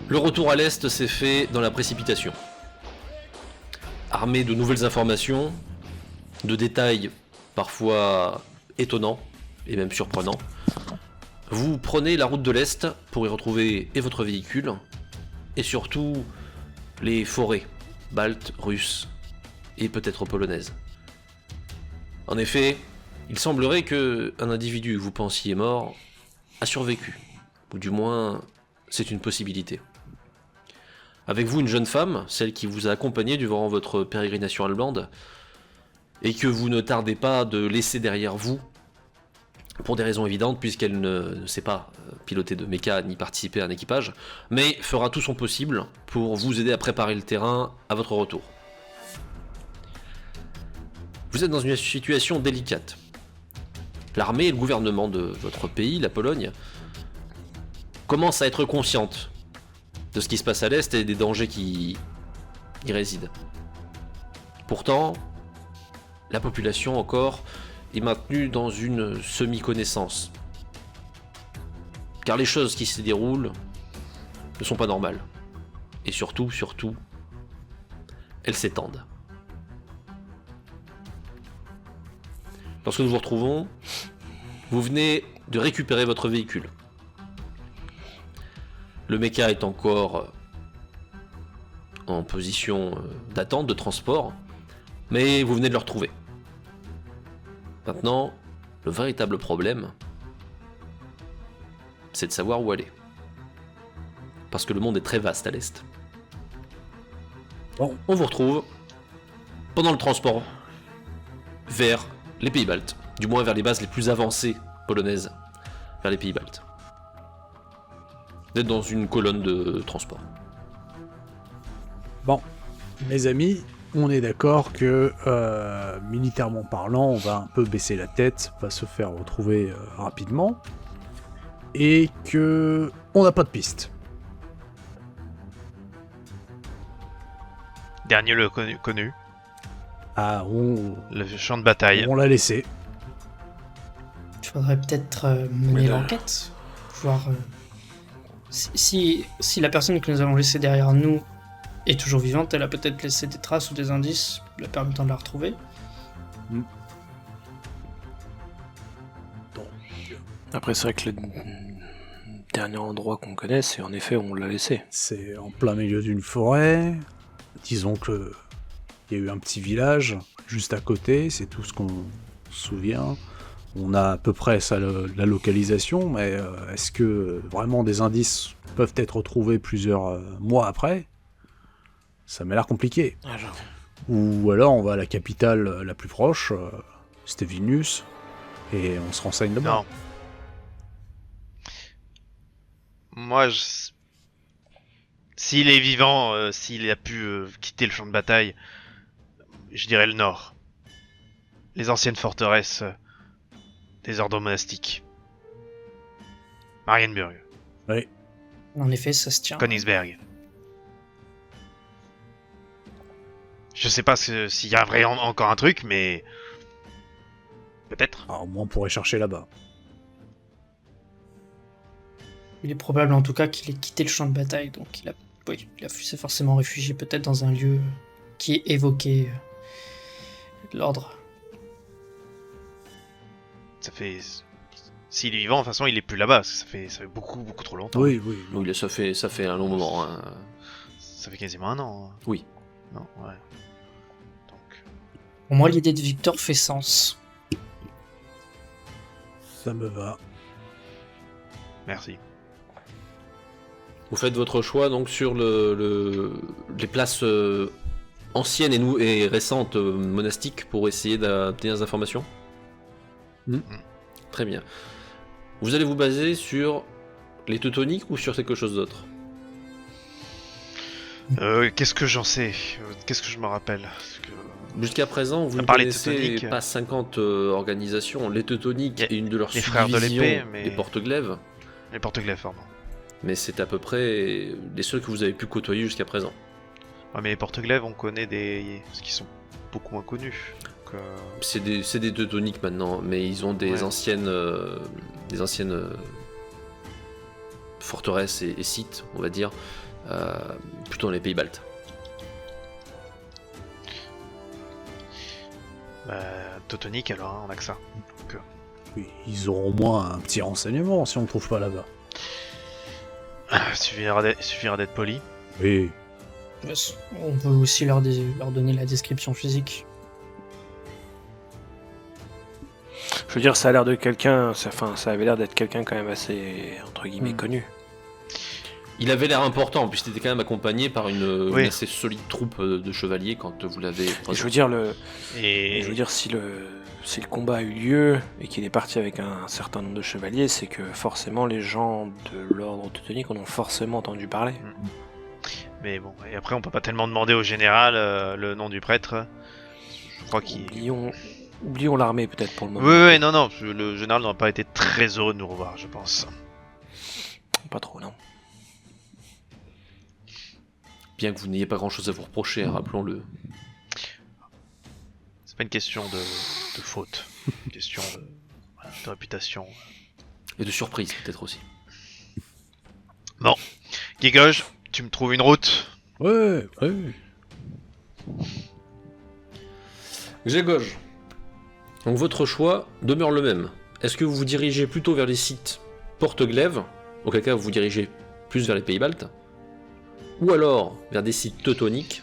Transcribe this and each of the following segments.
Le retour à l'Est s'est fait dans la précipitation. Armé de nouvelles informations, de détails parfois étonnants et même surprenants, vous prenez la route de l'Est pour y retrouver et votre véhicule, et surtout les forêts baltes, russes et peut-être polonaises. En effet, il semblerait que un individu que vous pensiez mort a survécu, ou du moins c'est une possibilité. Avec vous une jeune femme, celle qui vous a accompagné durant votre pérégrination allemande, et que vous ne tardez pas de laisser derrière vous, pour des raisons évidentes, puisqu'elle ne sait pas piloter de méca ni participer à un équipage, mais fera tout son possible pour vous aider à préparer le terrain à votre retour. Vous êtes dans une situation délicate. L'armée et le gouvernement de votre pays, la Pologne, commencent à être conscientes de ce qui se passe à l'Est et des dangers qui y résident. Pourtant, la population encore est maintenue dans une semi-connaissance. Car les choses qui se déroulent ne sont pas normales. Et surtout, elles s'étendent. Lorsque nous vous retrouvons, vous venez de récupérer votre véhicule. Le méca est encore en position d'attente, de transport, mais vous venez de le retrouver. Maintenant, le véritable problème, c'est de savoir où aller. Parce que le monde est très vaste à l'est. Bon, on vous retrouve pendant le transport vers les pays baltes, du moins vers les bases les plus avancées polonaises, vers les pays baltes. Vous êtes dans une colonne de transport. Bon, mes amis, on est d'accord que, militairement parlant, on va un peu baisser la tête, va se faire retrouver rapidement, et que on n'a pas de piste. Dernier lieu connu. Ah, Le champ de bataille. on l'a laissé. Il faudrait peut-être mener l'enquête, voir si la personne que nous avons laissée derrière nous est toujours vivante, elle a peut-être laissé des traces ou des indices la permettant de la retrouver. Après, c'est vrai que le dernier endroit qu'on connaît, c'est en effet, on l'a laissé. C'est en plein milieu d'une forêt. Disons que il y a eu un petit village juste à côté, c'est tout ce qu'on se souvient. On a à peu près ça, la localisation, mais est-ce que vraiment des indices peuvent être retrouvés plusieurs mois après ? Ça m'a l'air compliqué. Ah, genre. Ou alors on va à la capitale la plus proche, c'était Vilnius, et on se renseigne là-bas. Non. Moi, s'il est vivant, s'il a pu quitter le champ de bataille, je dirais le nord. Les anciennes forteresses des ordres monastiques. Marienburg, Oui. En effet, ça se tient. Königsberg. Je sais pas s'il y a vraiment encore un truc, mais... Peut-être. Alors, au moins on pourrait chercher là-bas. Il est probable en tout cas qu'il ait quitté le champ de bataille, donc il s'est forcément réfugié peut-être dans un lieu qui est évoqué l'ordre. Ça fait... S'il est vivant, de toute façon, il est plus là-bas. Ça fait beaucoup trop longtemps. Oui. Oui, ça fait un long moment. Hein. Ça fait quasiment un an. Oui. Non, ouais. Donc... Pour moi, l'idée de Victor fait sens. Ça me va. Merci. Vous faites votre choix donc sur les places anciennes et récentes monastiques pour essayer d'obtenir des informations. Très bien. Vous allez vous baser sur les Teutoniques ou sur quelque chose d'autre ? Qu'est-ce que j'en sais ? Qu'est-ce que je me rappelle ? Parce que... Jusqu'à présent, vous À ne part les connaissez Teutoniques, pas 50 organisations. Les Teutoniques et une de leurs les frères de subdivisions, l'épée, mais- les Porte-Glaives, Les porte-glaives, pardon. mais c'est à peu près les seuls que vous avez pu côtoyer jusqu'à présent. Ouais, mais les porte-glaives, on connaît des... Parce qu'ils sont beaucoup moins connus. Donc, C'est des Teutoniques maintenant, mais ils ont des Ouais. anciennes forteresses et sites, on va dire, plutôt dans les pays baltes. Teutonique alors, hein, on a que ça. Oui, ils auront au moins un petit renseignement si on ne trouve pas là-bas. Suffira d'être poli. Oui, On peut aussi leur donner la description physique. Je veux dire, ça a l'air de quelqu'un, ça avait l'air d'être quelqu'un quand même assez, entre guillemets, connu. Il avait l'air important, puisqu'il était quand même accompagné par une Oui. assez solide troupe de chevaliers quand vous l'avez Et croisé. je veux dire, Et si le combat a eu lieu et qu'il est parti avec un certain nombre de chevaliers, c'est que forcément les gens de l'ordre teutonique en ont forcément entendu parler. mais bon, et après on peut pas tellement demander au général le nom du prêtre. Je crois qu'il. Oublions l'armée peut-être pour le moment. Oui, non, le général n'aurait pas été très heureux de nous revoir, je pense. Pas trop, non. Bien que vous n'ayez pas grand-chose à vous reprocher, hein, rappelons-le. C'est pas une question de faute, une question de réputation. Et de surprise, peut-être aussi. Guigoge, tu me trouves une route? ouais. Grzegorz. Donc votre choix demeure le même. Est-ce que vous vous dirigez plutôt vers les sites Porte-Glaive, auquel cas vous vous dirigez plus vers les pays baltes, ou alors vers des sites teutoniques,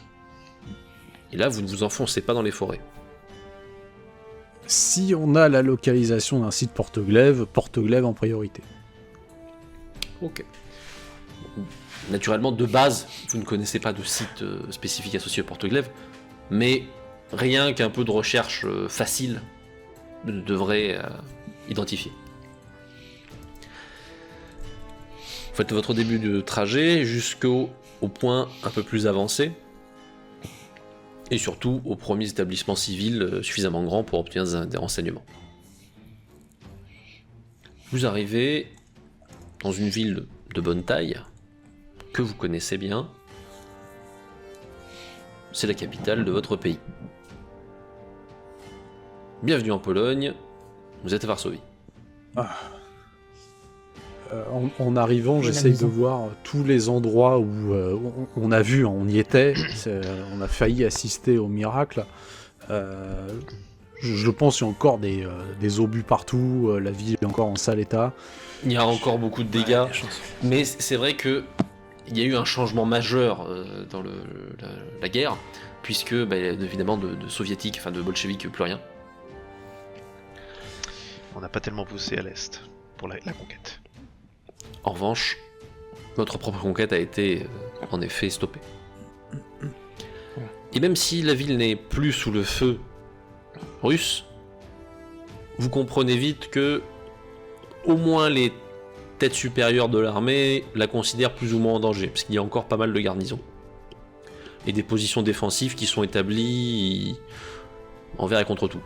et là vous ne vous enfoncez pas dans les forêts. Si on a la localisation d'un site Porte-Glaive en priorité. Ok. Naturellement, de base, vous ne connaissez pas de site spécifique associé au Porte-Glaive, mais rien qu'un peu de recherche facile devrait identifier. Vous faites votre début de trajet jusqu'au point un peu plus avancé, et surtout aux premiers établissements civils suffisamment grands pour obtenir des renseignements. Vous arrivez dans une ville de bonne taille, que vous connaissez bien. C'est la capitale de votre pays. Bienvenue en Pologne, vous êtes à Varsovie. En arrivant, J'ai la j'essaye de maison. voir tous les endroits où on a vu, on y était, on a failli assister au miracle. Je pense qu'il y a encore des obus partout, la ville est encore en sale état. Il y a encore beaucoup de dégâts, Ouais, chance. mais c'est vrai que il y a eu un changement majeur dans la guerre, puisque évidemment de soviétiques, enfin de bolcheviques, plus rien. On n'a pas tellement poussé à l'est pour la conquête. En revanche, votre propre conquête a été en effet stoppée. Et même si la ville n'est plus sous le feu russe, vous comprenez vite que au moins les têtes supérieures de l'armée la considèrent plus ou moins en danger, parce qu'il y a encore pas mal de garnisons. Et des positions défensives qui sont établies envers et contre tout.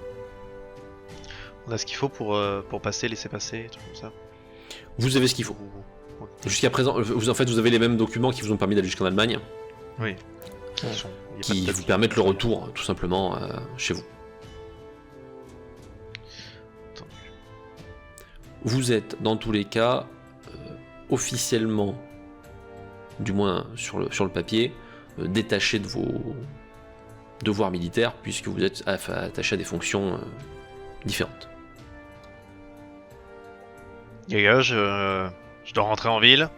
On a ce qu'il faut pour laisser passer, des trucs comme ça. Vous avez ce qu'il faut. Jusqu'à présent, vous avez les mêmes documents qui vous ont permis d'aller jusqu'en Allemagne, Oui. qui vous permettent le retour, tout simplement, chez vous. Vous êtes, dans tous les cas, officiellement, du moins sur le papier, détaché de vos devoirs militaires, puisque vous êtes attaché à des fonctions différentes. Gagage, je dois rentrer en ville.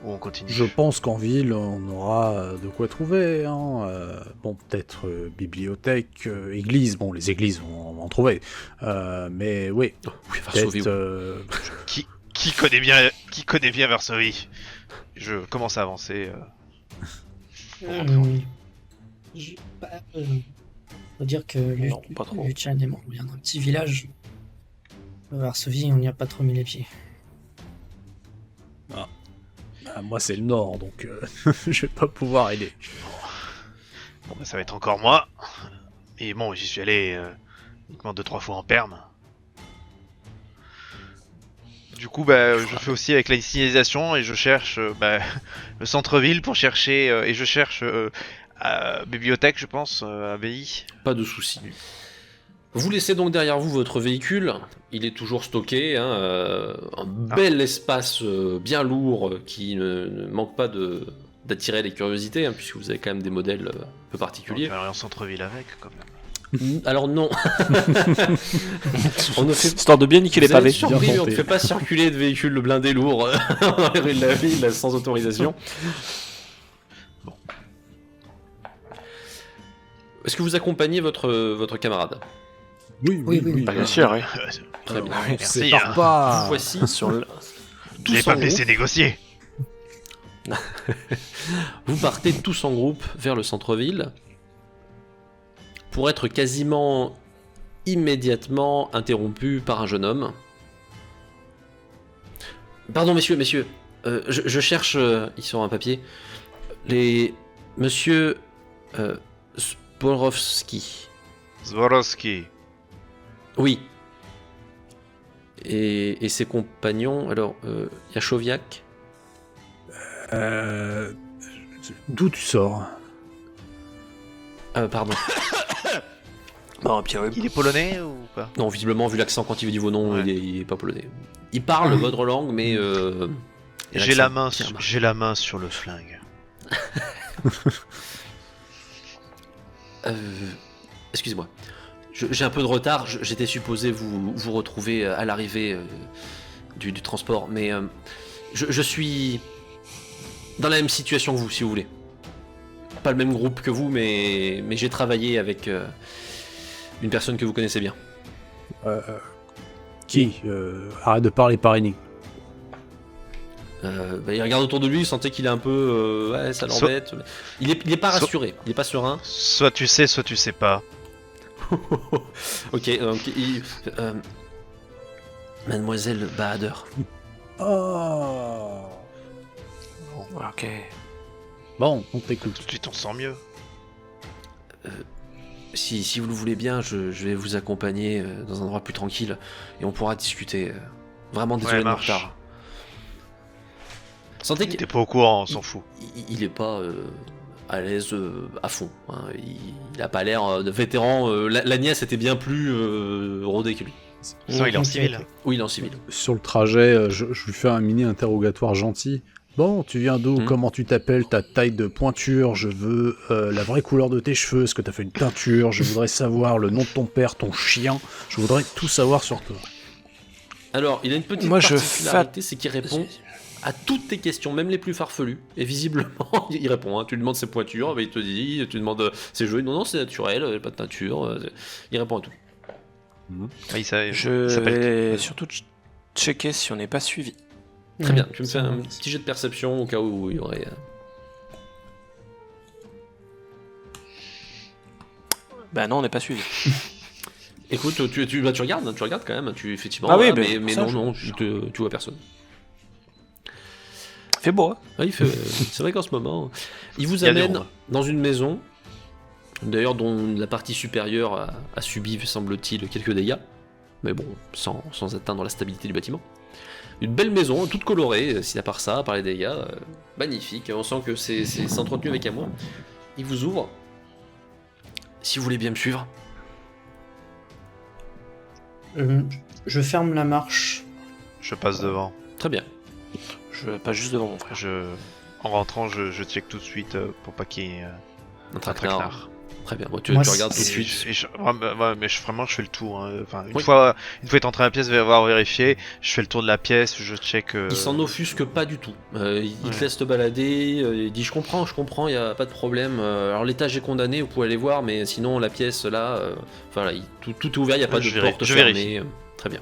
Ou on continue? Je pense qu'en ville, on aura de quoi trouver. Hein. Bon, peut-être bibliothèque, église. Bon, les églises, on va en trouver. Mais oui, Oui, Varsovie, peut-être... oui. Qui connaît bien Varsovie? Je commence à avancer. Faut dire que Non, pas trop. Luchan est mort bien d'un petit village. Varsovie, on n'y a pas trop mis les pieds. moi, c'est le nord, donc je vais pas pouvoir aider. Bon, bah, ça va être encore moi. Et bon, j'y suis allé uniquement 2-3 fois en perme. Du coup, je fais aussi avec la signalisation et je cherche le centre-ville pour chercher. Et je cherche bibliothèque, je pense, abbaye. Pas de soucis. Vous laissez donc derrière vous votre véhicule. Il est toujours stocké, hein, un bel espace bien lourd qui ne manque pas d'attirer les curiosités, hein, puisque vous avez quand même des modèles un peu On particuliers. va aller en centre-ville avec, quand même. Alors non. On ne fait Histoire de bien niquer les Vous allez pavés. être surpris, mais on ne tenté. fait pas circuler de véhicules blindés lourds dans les rues de la ville sans autorisation. Bon. Est-ce que vous accompagnez votre camarade? Oui. Bien sûr, oui. Très bien. On Merci, sépare hein. pas. Vous voici Sur le... Vous n'allez tous pas en me laisser groupe. négocier. Vous partez tous en groupe vers le centre-ville pour être quasiment immédiatement interrompu par un jeune homme. Pardon, messieurs, je cherche, ils sont un papier, les... Monsieur Sporowski. Zworowski. Oui. Et ses compagnons, alors, Yachowiak. D'où tu sors? Pardon. Bon, puis, ouais. Il est polonais ou pas? Non, visiblement, vu l'accent quand il dit vos noms, Ouais. il est pas polonais. Il parle votre langue, mais... il y a J'ai l'accent qui remarque. j'ai la main sur le flingue. Excusez-moi. J'ai un peu de retard, j'étais supposé vous retrouver à l'arrivée du transport, mais je suis dans la même situation que vous, si vous voulez. Pas le même groupe que vous, mais j'ai travaillé avec une personne que vous connaissez bien. Qui arrête de parler par énigme. Il regarde autour de lui, il sentait qu'il est un peu... ouais, ça l'embête. Il est pas rassuré, il est pas serein. Soit tu sais pas. Ok, donc Mademoiselle Bahader. Oh. Ok. Bon, on t'écoute. Tout de suite, on se sent mieux. Si vous le voulez bien, je vais vous accompagner dans un endroit plus tranquille et on pourra discuter. Vraiment désolé de mon marche. retard. Sentez T'es qu'il pas au courant, on s'en fout. il est pas à l'aise à fond. Hein. Il a pas l'air de vétéran. La nièce était bien plus rodée que lui. Sinon, il est en civil. Oui, il est en civil. Sur le trajet, je lui fais un mini interrogatoire gentil. Bon, tu viens d'où? Comment tu t'appelles? Ta taille de pointure? Je veux la vraie couleur de tes cheveux. Est-ce que t'as fait une teinture? Je voudrais savoir le nom de ton père, ton chien. Je voudrais tout savoir sur toi. Alors, il a une petite Moi, je particularité, c'est qu'il répond à toutes tes questions, même les plus farfelues. Et visiblement, il répond. Hein. Tu lui demandes ses pointures, il te dit. Tu lui demandes ses cheveux. Non, c'est naturel, pas de teinture. Il répond à tout. Ah, il s'appelle Je qui? vais surtout checker si on n'est pas suivi. Très bien, tu me fais un petit jet de perception au cas où il y aurait... Bah non, on n'est pas suivi. Écoute, tu regardes quand même, effectivement. Ah oui, voilà, mais ça, non, tu vois personne. Fait beau, hein. Ah, c'est vrai qu'en ce moment, il vous Il y a des amène ronds. dans une maison, d'ailleurs dont la partie supérieure a subi, semble-t-il, quelques dégâts, mais bon, sans atteindre la stabilité du bâtiment. Une belle maison, toute colorée, si à part ça, à part les dégâts, magnifique, on sent que c'est entretenu avec amour. Il vous ouvre, si vous voulez bien me suivre. Je ferme la marche. Je passe devant. Très bien. Je passe juste devant mon frère. En rentrant, je check tout de suite pour pas qu'il y ait Un un traquenard. traquenard. Très bien, bon, tu Moi, regardes tout de Et suite. vraiment, je fais le tour. Hein. Enfin, une Oui. fois est entré à la pièce, je vais avoir vérifié. Je fais le tour de la pièce, je check. Il s'en offusque pas du tout. Il Ouais. te laisse te balader, il dit je comprends, il n'y a pas de problème. Alors l'étage est condamné, vous pouvez aller voir, mais sinon la pièce là, voilà, tout est ouvert, il n'y a pas Je de porte je fermée. vérifie. Très bien.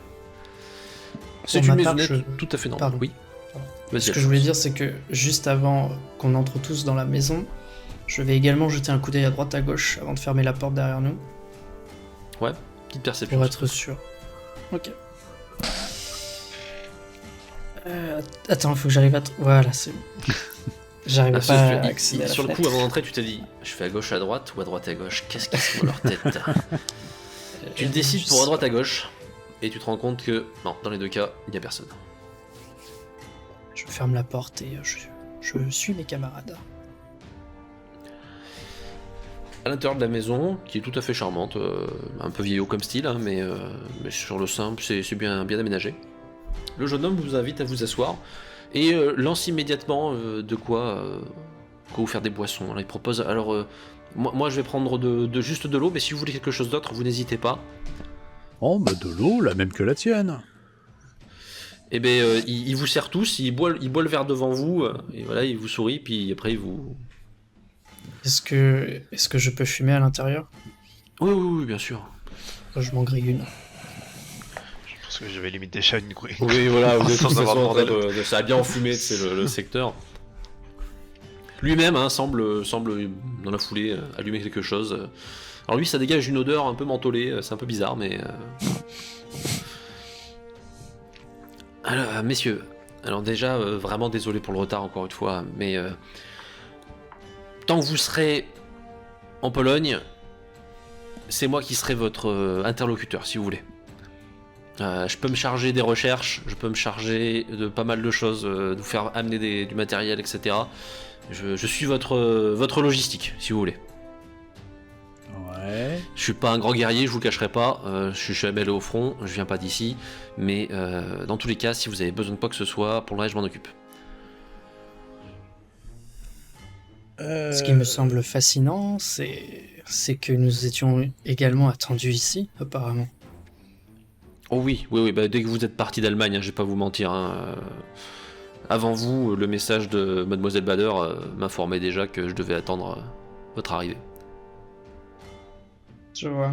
C'est Pour une ma part, maisonnette je- tout à fait normale. Pardon. Oui. Vas-y, Ce que je voulais dire, c'est que juste avant qu'on entre tous dans la maison, je vais également jeter un coup d'œil à droite à gauche avant de fermer la porte derrière nous, petite perception. pour être sûr. Ok. Attends, il faut que j'arrive à... Voilà, c'est bon. J'arrive Ah, pas à il- accéder à la sur le coup, fenêtre. avant d'entrer, tu t'es dit je fais à gauche à droite ou à droite à gauche. Qu'est-ce qu'ils se font dans leur tête? Tu décides pour à droite à gauche et tu te rends compte que non, dans les deux cas, il n'y a personne. Je ferme la porte et je suis mes camarades. à l'intérieur de la maison, qui est tout à fait charmante, un peu vieillot comme style, hein, mais sur le simple, c'est bien aménagé. Le jeune homme vous invite à vous asseoir et lance immédiatement de quoi vous faire des boissons. Alors, il propose. Alors, moi, je vais prendre juste de l'eau, mais si vous voulez quelque chose d'autre, vous n'hésitez pas. Oh, bah de l'eau, la même que la tienne. Et bien, il vous sert tous, il boit le verre devant vous, et voilà, il vous sourit, puis après, il vous. Est-ce que je peux fumer à l'intérieur? Oui, bien sûr. Je m'en grille une. Je pense que je vais limite déjà une couille. Oui, voilà, vous êtes Sans tous avoir en train demandé. ça a bien enfumé, c'est le secteur. Lui-même hein, semble dans la foulée allumer quelque chose. Alors lui, ça dégage une odeur un peu mentholée, c'est un peu bizarre, mais... Alors, messieurs, alors déjà, vraiment désolé pour le retard encore une fois, mais... tant que vous serez en Pologne, c'est moi qui serai votre interlocuteur, si vous voulez. Je peux me charger des recherches, je peux me charger de pas mal de choses, de vous faire amener du matériel, etc. Je suis votre logistique, si vous voulez. Ouais. Je suis pas un grand guerrier, je vous le cacherai pas, je suis jamais allé au front, je viens pas d'ici, mais dans tous les cas, si vous avez besoin de quoi que ce soit, pour le reste, je m'en occupe. Ce qui me semble fascinant, c'est que nous étions également attendus ici, apparemment. Oh oui, bah, dès que vous êtes parti d'Allemagne, hein, je vais pas vous mentir, hein, avant vous, le message de Mademoiselle Bader m'informait déjà que je devais attendre votre arrivée. Je vois.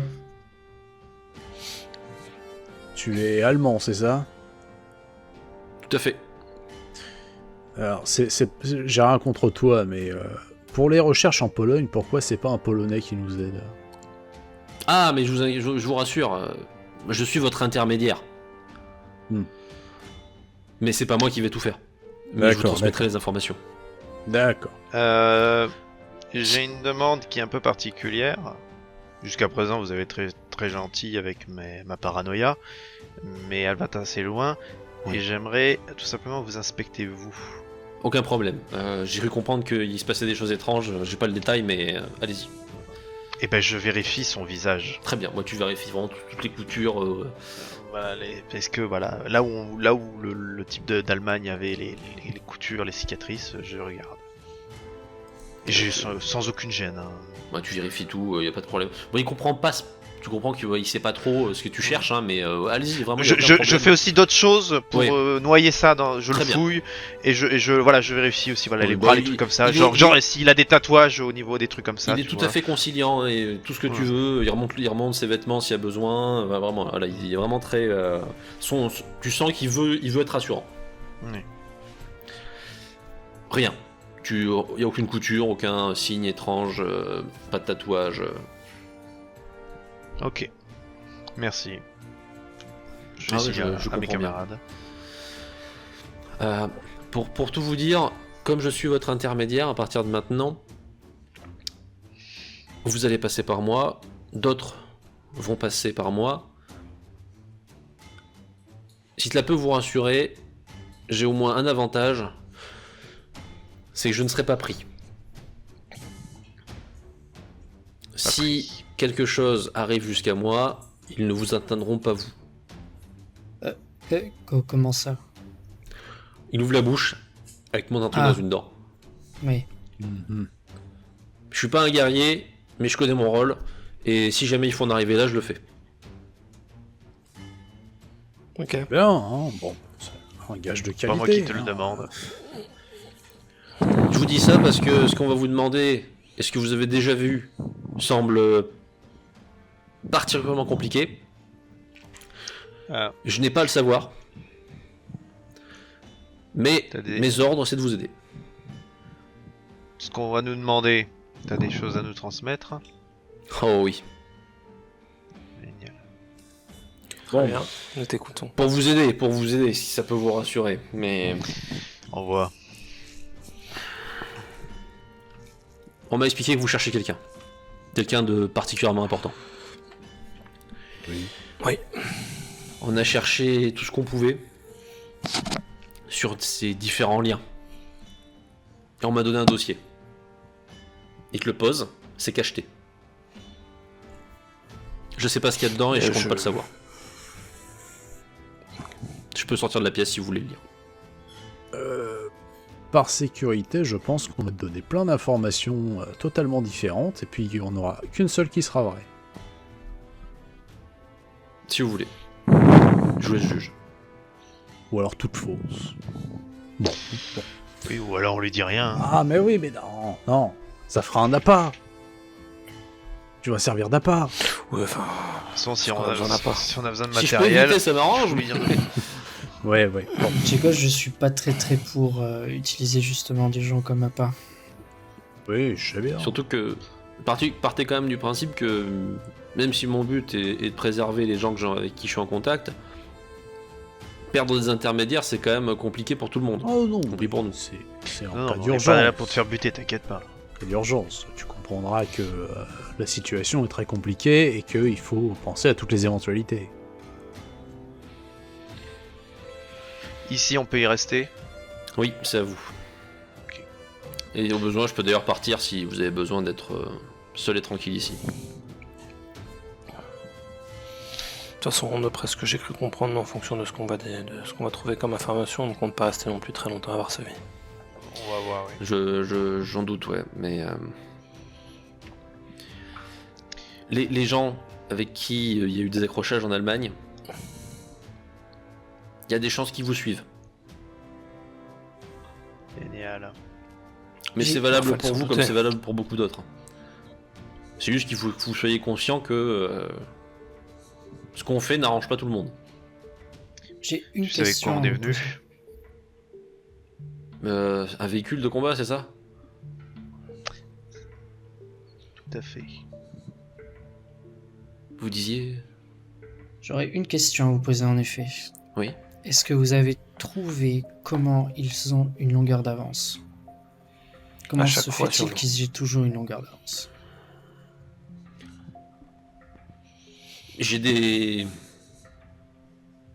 Tu es allemand, c'est ça? Tout à fait. Alors, j'ai rien contre toi, mais pour les recherches en Pologne, pourquoi c'est pas un Polonais qui nous aide? Ah, mais je vous rassure, je suis votre intermédiaire. Mais c'est pas moi qui vais tout faire. Mais je vous transmettrai les informations. D'accord. J'ai une demande qui est un peu particulière. Jusqu'à présent, vous avez été très gentil avec ma paranoïa, mais elle va assez loin. Oui. Et j'aimerais tout simplement vous inspecter, vous. Aucun problème. J'ai cru comprendre qu'il se passait des choses étranges, j'ai pas le détail, mais allez-y. Et ben, je vérifie son visage. Très bien, moi tu vérifies vraiment toutes les coutures. Voilà, parce que voilà, là où le type d'Allemagne avait les coutures, les cicatrices, je regarde. Et j'ai sans aucune gêne. Hein. Bah, tu vérifies tout, y a pas de problème. Bon, il comprend pas. Tu comprends qu'il sait pas trop ce que tu cherches, hein, mais allez-y, vraiment. Je fais aussi d'autres choses pour Oui. Noyer ça. Je Très le bien. fouille et je vérifie aussi Oui, les bah, bras, les trucs comme ça. Genre s'il a des tatouages au niveau des trucs comme ça. Il est tout à fait conciliant et tout ce que tu veux. Il remonte ses vêtements s'il y a besoin. Vraiment, voilà, il est vraiment très. Tu sens qu'il veut être rassurant. Oui. Rien. Il n'y a aucune couture, aucun signe étrange, pas de tatouage. Ok. Merci. Je Ah vais ouais, dire je à mes comprends bien. camarades. Pour tout vous dire, comme je suis votre intermédiaire, à partir de maintenant, vous allez passer par moi, d'autres vont passer par moi. Si cela peut vous rassurer, j'ai au moins un avantage, c'est que je ne serai pas pris. Si quelque chose arrive jusqu'à moi, ils ne vous atteindront pas vous. Comment ça? Il ouvre la bouche avec mon intrus Ah. dans une dent. Oui. Je suis pas un guerrier, mais je connais mon rôle, et si jamais il faut en arriver là, je le fais. Ok. Bien, hein, bon, c'est un gage de Pas qualité. moi qui te le hein. demande. Je vous dis ça parce que ce qu'on va vous demander, et ce que vous avez déjà vu, semble particulièrement compliqué. Ah. Je n'ai pas à le savoir. Mais T'as des- mes ordres, c'est de vous aider. Ce qu'on va nous demander, t'as des choses à nous transmettre? Oh oui. Génial. Très bien, nous t'écoutons. Pour vous aider, si ça peut vous rassurer. Mais Au revoir. on m'a expliqué que vous cherchez quelqu'un. Quelqu'un de particulièrement important. Oui. On a cherché tout ce qu'on pouvait sur ces différents liens. Et on m'a donné un dossier. Il te le pose, c'est cacheté. Je sais pas ce qu'il y a dedans et je compte je- pas le savoir. Je peux sortir de la pièce si vous voulez le lire. Par sécurité, je pense qu'on va te donner plein d'informations totalement différentes, et puis il n'y en aura qu'une seule qui sera vraie. Si vous voulez. Je vous laisse juge. Ou alors toute fausse. Bon. Oui, ou alors on lui dit rien. Hein. Ah, mais oui, mais non, ça fera un appât. Tu vas servir d'appât. Ouais, enfin, De toute façon, si Parce on, qu'on a, en a pas. si on a besoin de Si je peux matériel, éviter, ça m'arrange. je lui Mais... dirai. Ouais. Bon. Tu sais quoi, je suis pas très pour utiliser justement des gens comme appât. Oui, je sais bien. Surtout que partez quand même du principe que même si mon but est de préserver les gens avec qui je suis en contact, perdre des intermédiaires c'est quand même compliqué pour tout le monde. Oh non, Oublie pour nous. c'est en Non, cas on est d'urgence. pas là pour te faire buter, t'inquiète pas. En cas d'urgence. Tu comprendras que la situation est très compliquée et qu'il faut penser à toutes les éventualités. Ici, on peut y rester. Oui, c'est à vous. Ok. Et au besoin, je peux d'ailleurs partir si vous avez besoin d'être seul et tranquille ici. de toute façon, d'après ce que j'ai cru comprendre, en fonction de ce qu'on va trouver comme information, on ne compte pas rester non plus très longtemps à Varsovie. On va voir, oui. J'en doute, ouais, mais les gens avec qui il y a eu des accrochages en Allemagne, il y a des chances qu'ils vous suivent. Génial. Mais J'ai- c'est valable Enfin, pour sans vous comme douter. c'est valable pour beaucoup d'autres. C'est juste qu'il faut que vous soyez conscient que ce qu'on fait n'arrange pas tout le monde. J'ai une Tu sais avec question. quoi on est à vous venu? poser. Un véhicule de combat, c'est ça? Tout à fait. Vous disiez? J'aurais une question à vous poser en effet. Oui. Est-ce que vous avez trouvé comment ils ont une longueur d'avance? Comment À chaque se fois sur fait-il nous. qu'ils aient toujours une longueur d'avance? J'ai des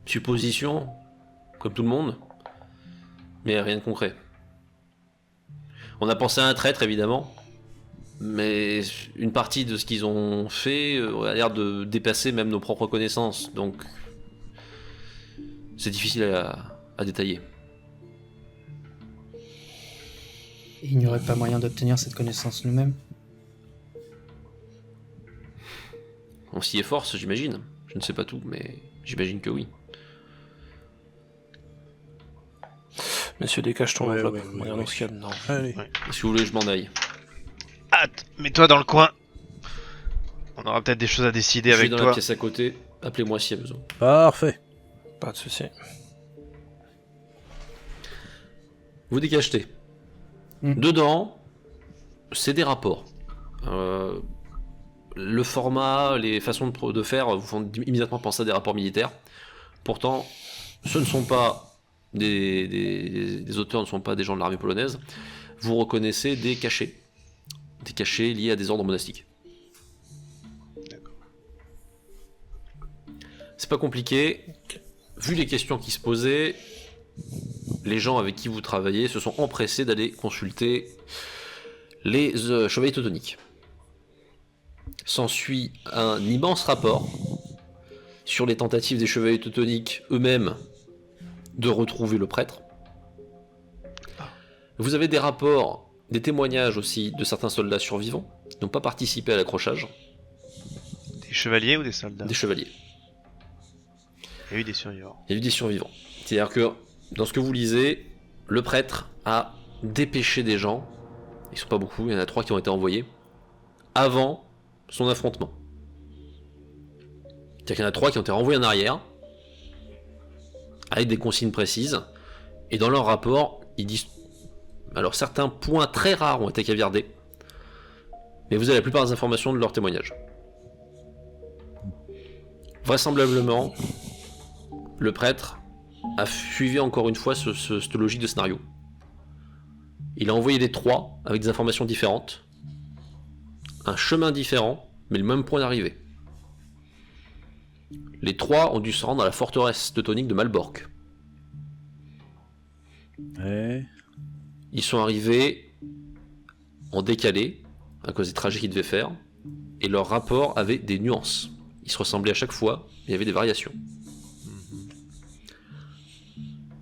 suppositions, comme tout le monde, mais rien de concret. On a pensé à un traître, évidemment, mais une partie de ce qu'ils ont fait a l'air de dépasser même nos propres connaissances, donc c'est difficile à détailler. Et il n'y aurait pas moyen d'obtenir cette connaissance nous-mêmes? On s'y efforce, j'imagine. Je ne sais pas tout, mais j'imagine que oui. Messieurs, décache ton Ouais, enveloppe, ouais, ouais, regardons ouais. ce qu'il y a dedans. Allez. Si vous voulez, je m'en aille. Hâte, mets-toi dans le coin. On aura peut-être des choses à décider Je suis avec dans la toi. pièce à côté. Appelez-moi s'il y a besoin. Parfait. Pas de souci. Vous décachetez. Mm. Dedans, c'est des rapports. Le format, les façons de faire vous font immédiatement penser à des rapports militaires. Pourtant, ce ne sont pas des auteurs, ne sont pas des gens de l'armée polonaise. Vous reconnaissez des cachets liés à des ordres monastiques. C'est pas compliqué. Vu les questions qui se posaient, les gens avec qui vous travaillez se sont empressés d'aller consulter les chevaliers teutoniques. S'ensuit un immense rapport sur les tentatives des chevaliers teutoniques eux-mêmes de retrouver le prêtre. Vous avez des rapports, des témoignages aussi de certains soldats survivants qui n'ont pas participé à l'accrochage, Des chevaliers ou des soldats? des chevaliers. Il y a eu des survivants. Il y a eu des survivants. C'est-à-dire que, dans ce que vous lisez, le prêtre a dépêché des gens, ils sont pas beaucoup, il y en a 3 qui ont été envoyés, avant son affrontement. C'est-à-dire qu'il y en a 3 qui ont été renvoyés en arrière, avec des consignes précises, et dans leur rapport, ils disent... Alors certains points très rares ont été caviardés, mais vous avez la plupart des informations de leur témoignage. Vraisemblablement, le prêtre a suivi encore une fois cette logique de scénario. Il a envoyé les 3 avec des informations différentes, un chemin différent, mais le même point d'arrivée. Les 3 ont dû se rendre à la forteresse teutonique de Malbork. Ouais. Ils sont arrivés en décalé, à cause des trajets qu'ils devaient faire, et leur rapport avait des nuances. Ils se ressemblaient à chaque fois, il y avait des variations.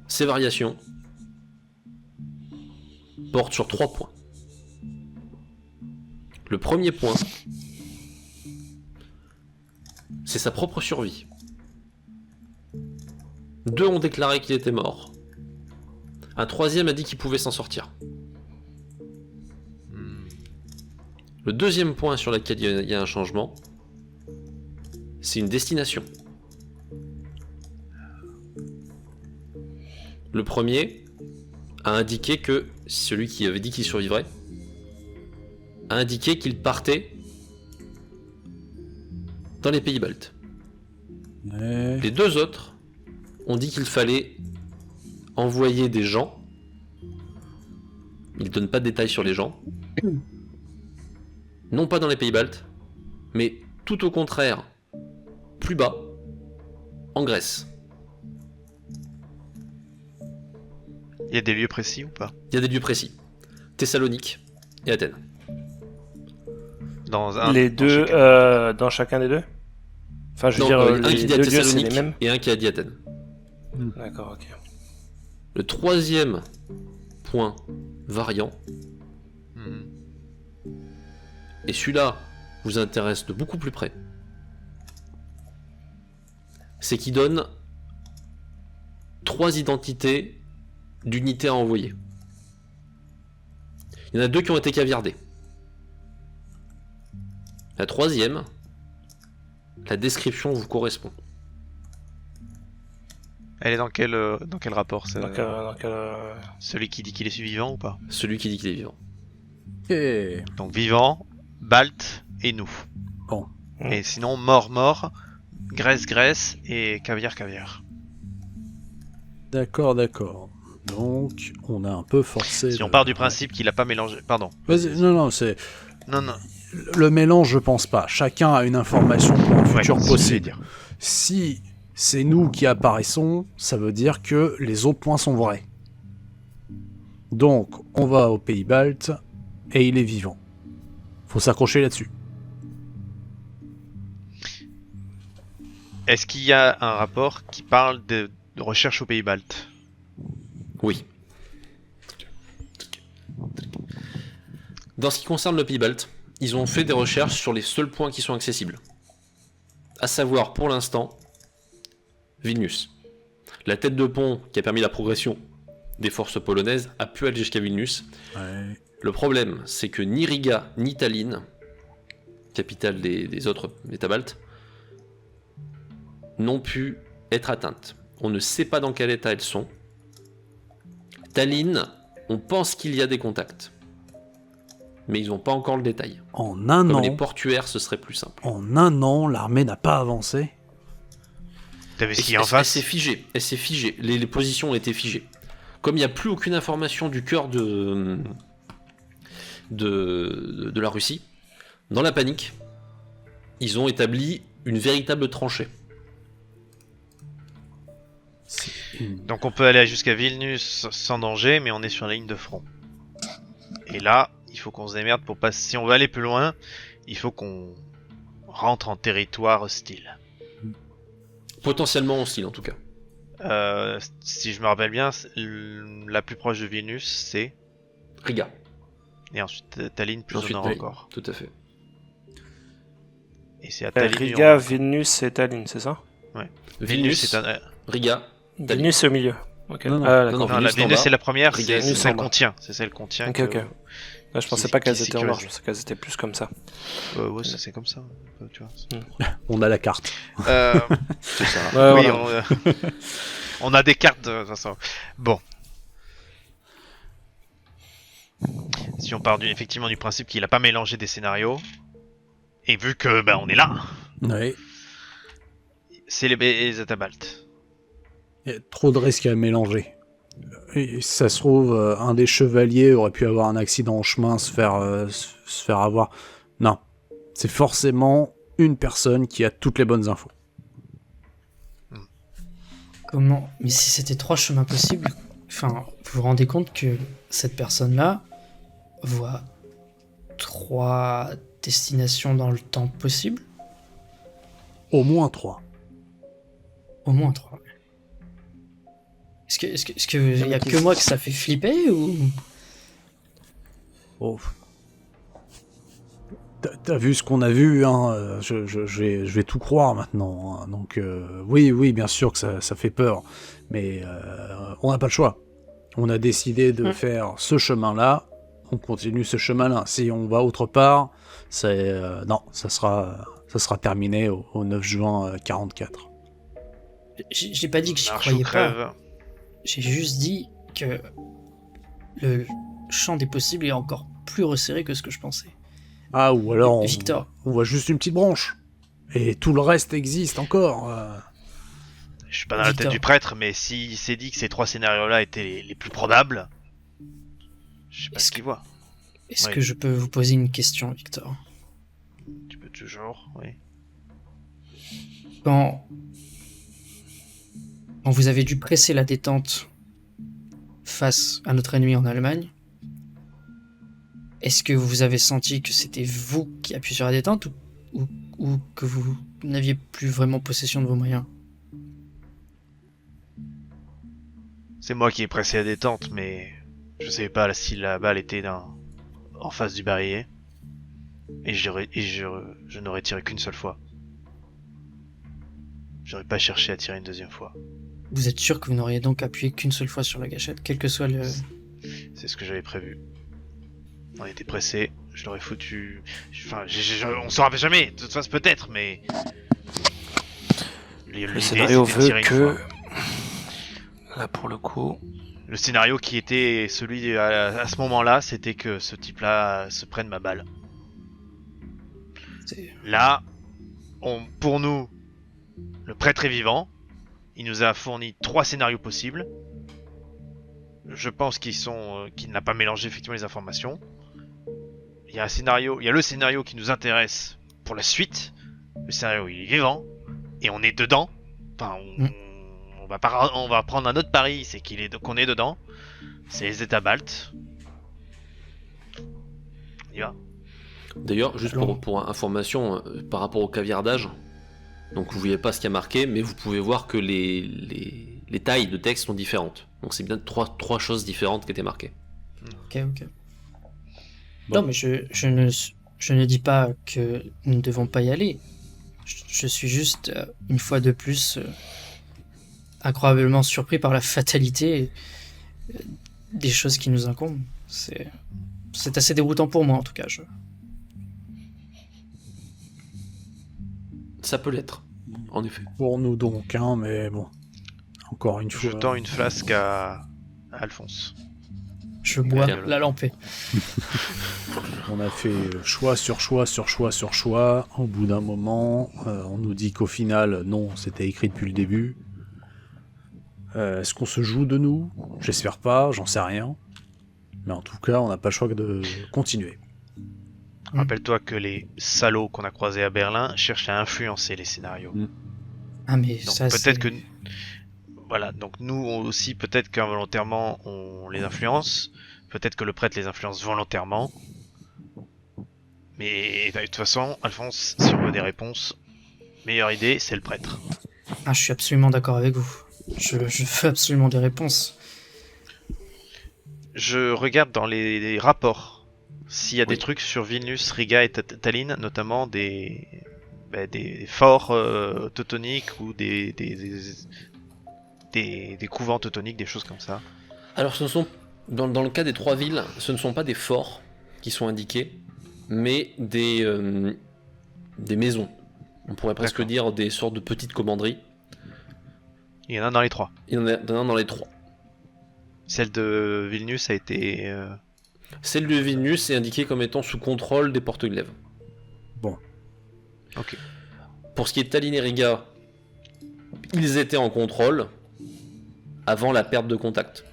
Ces variations portent sur 3 points. Le premier point, c'est sa propre survie. 2 ont déclaré qu'il était mort. Un 3e a dit qu'il pouvait s'en sortir. Le deuxième point sur lequel il y a un changement, c'est une destination. Le premier a indiqué que celui qui avait dit qu'il survivrait a indiqué qu'il partait dans les pays baltes. Ouais. Les 2 autres ont dit qu'il fallait envoyer des gens. Ils ne donnent pas de détails sur les gens. Non pas dans les pays baltes, mais tout au contraire, plus bas, en Grèce. Il y a des lieux précis ou pas? Il y a des lieux précis. Thessalonique et Athènes. Dans un. Les dans deux, chacun. dans chacun des deux. Enfin, je veux Non, dire, un les qui dit à deux lieux, c'est les Thessalonique mêmes. et un qui a dit Athènes. D'accord, ok. Le 3e point variant, Mhm. et celui-là vous intéresse de beaucoup plus près, c'est qu'il donne 3 identités d'unités à envoyer. Il y en a 2 qui ont été caviardées. La 3e, la description vous correspond. Elle est dans quel rapport Celui Celui qui dit qu'il est vivant ou pas? Celui qui dit qu'il est vivant. Et... Donc vivant, Balte et nous. Bon. Et sinon mort, Grèce et caviar. D'accord. Donc, on a un peu forcé... Si on part du principe qu'il a pas mélangé... Pardon. Vas-y, non, c'est... Non. Le mélange, je pense pas. Chacun a une information pour un futur c'est ce que possible. j'allais dire. Si c'est nous qui apparaissons, ça veut dire que les autres points sont vrais. Donc, on va aux pays baltes, et il est vivant. Faut s'accrocher là-dessus. Est-ce qu'il y a un rapport qui parle de recherche aux pays baltes? Oui. Dans ce qui concerne le pays balte, ils ont fait des recherches sur les seuls points qui sont accessibles. À savoir, pour l'instant, Vilnius. La tête de pont qui a permis la progression des forces polonaises a pu aller jusqu'à Vilnius. Ouais. Le problème, c'est que ni Riga ni Tallinn, capitale des autres États baltes, n'ont pu être atteintes. On ne sait pas dans quel état elles sont. Tallinn, on pense qu'il y a des contacts. Mais ils n'ont pas encore le détail. En un Comme an, les portuaires, ce serait plus simple. en un an, l'armée n'a pas avancé. T'as vu ce Et qu'il y a en elle face? s'est figée. Elle s'est figée. Les positions ont été figées. Comme il n'y a plus aucune information du cœur de la Russie, dans la panique, ils ont établi une véritable tranchée. Donc on peut aller jusqu'à Vilnius sans danger, mais on est sur la ligne de front. Et là, il faut qu'on se démerde pour passer. Si on veut aller plus loin, il faut qu'on rentre en territoire hostile. Potentiellement hostile en tout cas. Si je me rappelle bien, la plus proche de Vilnius, c'est... Riga, Et ensuite Tallinn plus Ensuite, au nord oui. encore. tout à fait. Et c'est à Tallinn. Riga, Vilnius et Tallinn, c'est ça? Vilnius, c'est un... Riga, Tallinn. Vilnius, c'est au milieu. Ok. Non, non. Ah, Non, d'accord. Non, la Vilnius en Vilnius bas. c'est la première, Riga, c'est Vilnius celle en bas. qu'on tient. C'est celle qu'on tient. Ok, que- ok. Là, je pensais qui- pas qu'elles qui étaient en bas, je sécurise. pensais qu'elles étaient plus comme ça. Ouais, ça c'est comme ça. Tu vois. On a la carte. C'est ça. Ouais, Oui, voilà. on a des cartes de toute façon. Bon. Si on part effectivement du principe qu'il a pas mélangé des scénarios, et vu que on est là, Oui. c'est les États baltes. Il y a trop de risques à mélanger. Et ça se trouve, un des chevaliers aurait pu avoir un accident en chemin, se faire avoir. Non. C'est forcément une personne qui a toutes les bonnes infos. Comment? Mais si c'était 3 chemins possibles, enfin, vous vous rendez compte que cette personne-là voit 3 destinations dans le temps possible? Au moins 3. Au moins 3. Est-ce que y a que moi que ça fait flipper ou... Oh. T'as vu ce qu'on a vu, hein, je vais tout croire maintenant. Hein. Donc oui, bien sûr que ça fait peur. Mais on n'a pas le choix. On a décidé de faire ce chemin-là. On continue ce chemin-là. Si on va autre part, non, ça sera terminé au 9 juin 44. J'ai pas dit que j'y Archou croyais crève. pas. J'ai juste dit que le champ des possibles est encore plus resserré que ce que je pensais. Ah, ou alors Victor. on voit juste une petite branche. Et tout le reste existe encore. Je suis pas dans la tête Victor. du prêtre, mais s'il s'est dit que ces 3 scénarios-là étaient les plus probables, je sais pas Est-ce ce qu'il voit. Est-ce Ouais. que je peux vous poser une question, Victor? Tu peux toujours, oui. Quand vous avez dû presser la détente face à notre ennemi en Allemagne, est-ce que vous avez senti que c'était vous qui appuyez sur la détente ou que vous n'aviez plus vraiment possession de vos moyens? C'est moi qui ai pressé la détente, mais je savais pas si la balle était en face du barillet. Et je n'aurais tiré qu'une seule fois. J'aurais pas cherché à tirer une deuxième fois. Vous êtes sûr que vous n'auriez donc appuyé qu'une seule fois sur la gâchette, quel que soit le... C'est ce que j'avais prévu. On était pressé, je l'aurais foutu. Enfin, on saura jamais, de toute façon peut-être, mais. Le scénario c'était de veut tirer une que... fois. Là, pour le coup... Le scénario qui était celui à ce moment-là, c'était que ce type-là se prenne ma balle. c'est- Là, pour nous, le prêtre est vivant. Il nous a fourni 3 scénarios possibles. Je pense qu'il n'a pas mélangé effectivement les informations. Il y a le scénario qui nous intéresse pour la suite. Le scénario, il est vivant et on est dedans. Enfin, on va prendre un autre pari, c'est qu'on est dedans. C'est les États baltes. On y va. D'ailleurs, juste pour information, par rapport au caviardage, donc vous voyez pas ce qu'il y a marqué, mais vous pouvez voir que les tailles de texte sont différentes. Donc c'est bien trois choses différentes qui étaient marquées. Ok. Bon. Non, mais je ne dis pas que nous ne devons pas y aller. Je suis juste, une fois de plus, incroyablement surpris par la fatalité des choses qui nous incombent. C'est assez déroutant pour moi, en tout cas. Ça peut l'être, en effet. Pour nous donc, hein, mais bon. Encore une fois. Je tends une flasque à Alphonse. Je bois Bien. la lampée. On a fait choix sur choix sur choix sur choix. Au bout d'un moment, on nous dit qu'au final, non, c'était écrit depuis le début. Est-ce qu'on se joue de nous? J'espère pas, j'en sais rien. Mais en tout cas, on n'a pas le choix que de continuer. Rappelle-toi que les salauds qu'on a croisés à Berlin cherchent à influencer les scénarios. Ah, mais Donc ça, peut-être que... Voilà, donc nous aussi, peut-être qu'involontairement, on les influence. Peut-être que le prêtre les influence volontairement. Mais de toute façon, Alphonse, si on veut des réponses, meilleure idée, c'est le prêtre. Ah, je suis absolument d'accord avec vous. Je veux absolument des réponses. Je regarde dans les rapports s'il y a Oui. des trucs sur Vilnius, Riga et Tallinn, notamment des forts teutoniques ou des couvents teutoniques, des choses comme ça. Alors ce sont, dans le cas des 3 villes, ce ne sont pas des forts qui sont indiqués, mais des maisons. On pourrait presque D'accord. dire des sortes de petites commanderies. Il y en a dans les 3. Il y en a un dans les 3. Celle de Vilnius a été... Celle de Vilnius est indiquée comme étant sous contrôle des porte-glaives. Bon. Ok. Pour ce qui est de Tallinn et Riga, ils étaient en contrôle avant la perte de contact.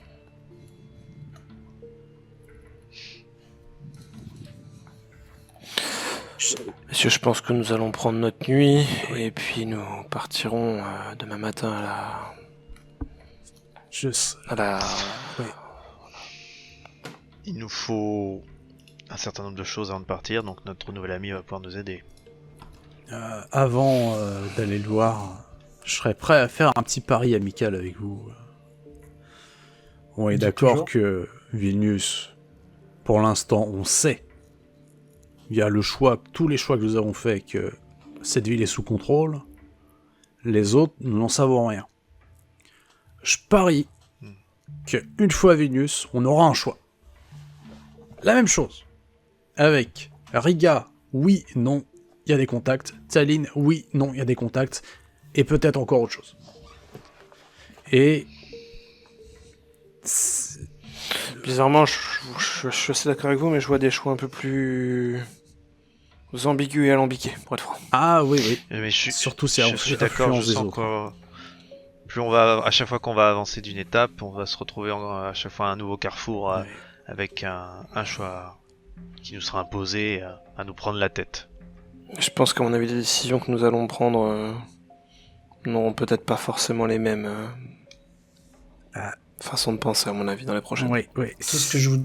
Messieurs, je pense que nous allons prendre notre nuit et puis nous partirons demain matin à la... Il nous faut un certain nombre de choses avant de partir, donc notre nouvel ami va pouvoir nous aider. Avant d'aller le voir, je serais prêt à faire un petit pari amical avec vous. On est Dites d'accord toujours. que Vilnius, pour l'instant, on sait, via tous les choix que nous avons faits, que cette ville est sous contrôle. Les autres, nous n'en savons rien. Je parie qu'une fois à Vilnius, on aura un choix. La même chose. Avec Riga, oui, non, il y a des contacts. Tallinn, oui, non, il y a des contacts. Et peut-être encore autre chose. Et... Bizarrement, je suis assez d'accord avec vous, mais je vois des choix un peu plus ambigus et alambiqués, pour être franc. Ah oui, oui. Mais Surtout si je suis d'accord, je des sens autres. que plus on va, à chaque fois qu'on va avancer d'une étape, on va se retrouver à chaque fois à un nouveau carrefour Ouais. avec un choix qui nous sera imposé à nous prendre la tête. Je pense qu'à mon avis, les décisions que nous allons prendre n'auront peut-être pas forcément les mêmes façons de penser, à mon avis, dans les prochaines. Oui, oui. Tout ce que je vous...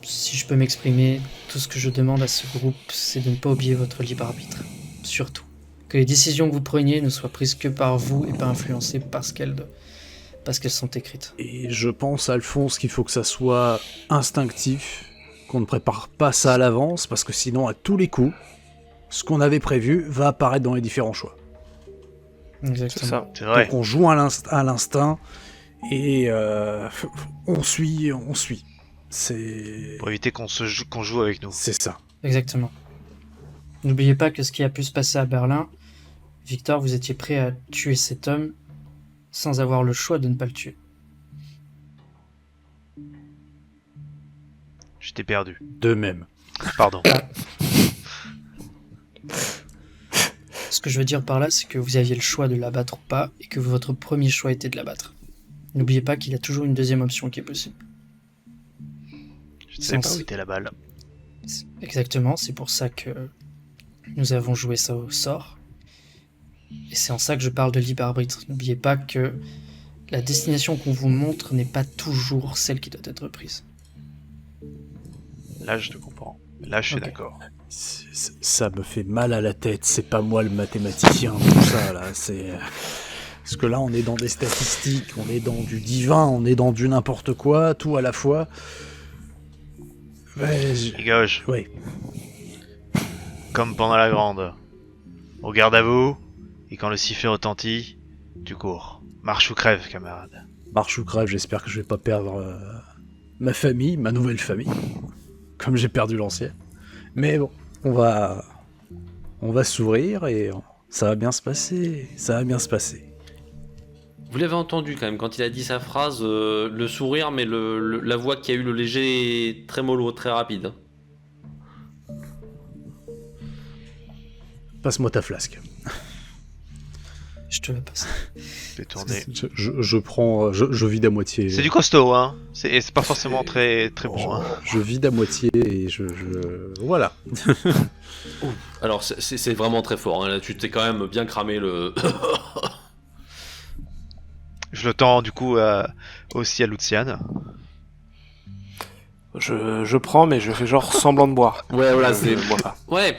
Si je peux m'exprimer, tout ce que je demande à ce groupe, c'est de ne pas oublier votre libre arbitre. Surtout. Que les décisions que vous preniez ne soient prises que par vous et pas influencées parce qu'elles sont écrites. Et je pense, Alphonse, qu'il faut que ça soit instinctif, qu'on ne prépare pas ça à l'avance, parce que sinon, à tous les coups, ce qu'on avait prévu va apparaître dans les différents choix. Exactement. C'est ça. C'est vrai. Donc on joue à l'instinct, et on suit. C'est... Pour éviter qu'on joue avec nous. C'est ça. Exactement. N'oubliez pas que ce qui a pu se passer à Berlin, Victor, vous étiez prêt à tuer cet homme sans avoir le choix de ne pas le tuer. J'étais perdu. De même. Pardon. Ce que je veux dire par là, c'est que vous aviez le choix de l'abattre ou pas, et que votre premier choix était de l'abattre. N'oubliez pas qu'il y a toujours une deuxième option qui est possible. Je ne savais pas Sens- où était la balle. Exactement, c'est pour ça que nous avons joué ça au sort. Et c'est en ça que je parle de libre arbitre. N'oubliez pas que la destination qu'on vous montre n'est pas toujours celle qui doit être prise. Là, je te comprends. Là, je suis Ok. d'accord. Ça me fait mal à la tête, c'est pas moi le mathématicien, tout ça, là, c'est... Parce que là, on est dans des statistiques, on est dans du divin, on est dans du n'importe quoi, tout à la fois. Ouais, Les gauches, ouais. comme pendant la grande. Au garde à vous, et quand le sifflet retentit, tu cours. Marche ou crève, camarade. Marche ou crève, j'espère que je vais pas perdre ma famille, ma nouvelle famille, comme j'ai perdu l'ancienne. Mais bon, on va s'ouvrir et ça va bien se passer, ça va bien se passer. Vous l'avez entendu quand même quand il a dit sa phrase, le sourire, mais la voix qui a eu le léger trémolo très rapide. Passe-moi ta flasque. Je te la passe. Fais tourner. Je prends, je vide à moitié. C'est du costaud, hein. C'est pas forcément très bon, hein. Je vide à moitié et voilà. Alors c'est vraiment très fort, hein. Là tu t'es quand même bien cramé le... Je le tends du coup aussi à Luciane. Je prends, mais je fais genre semblant de boire. Ouais voilà, Je c'est... bois pas. Ouais.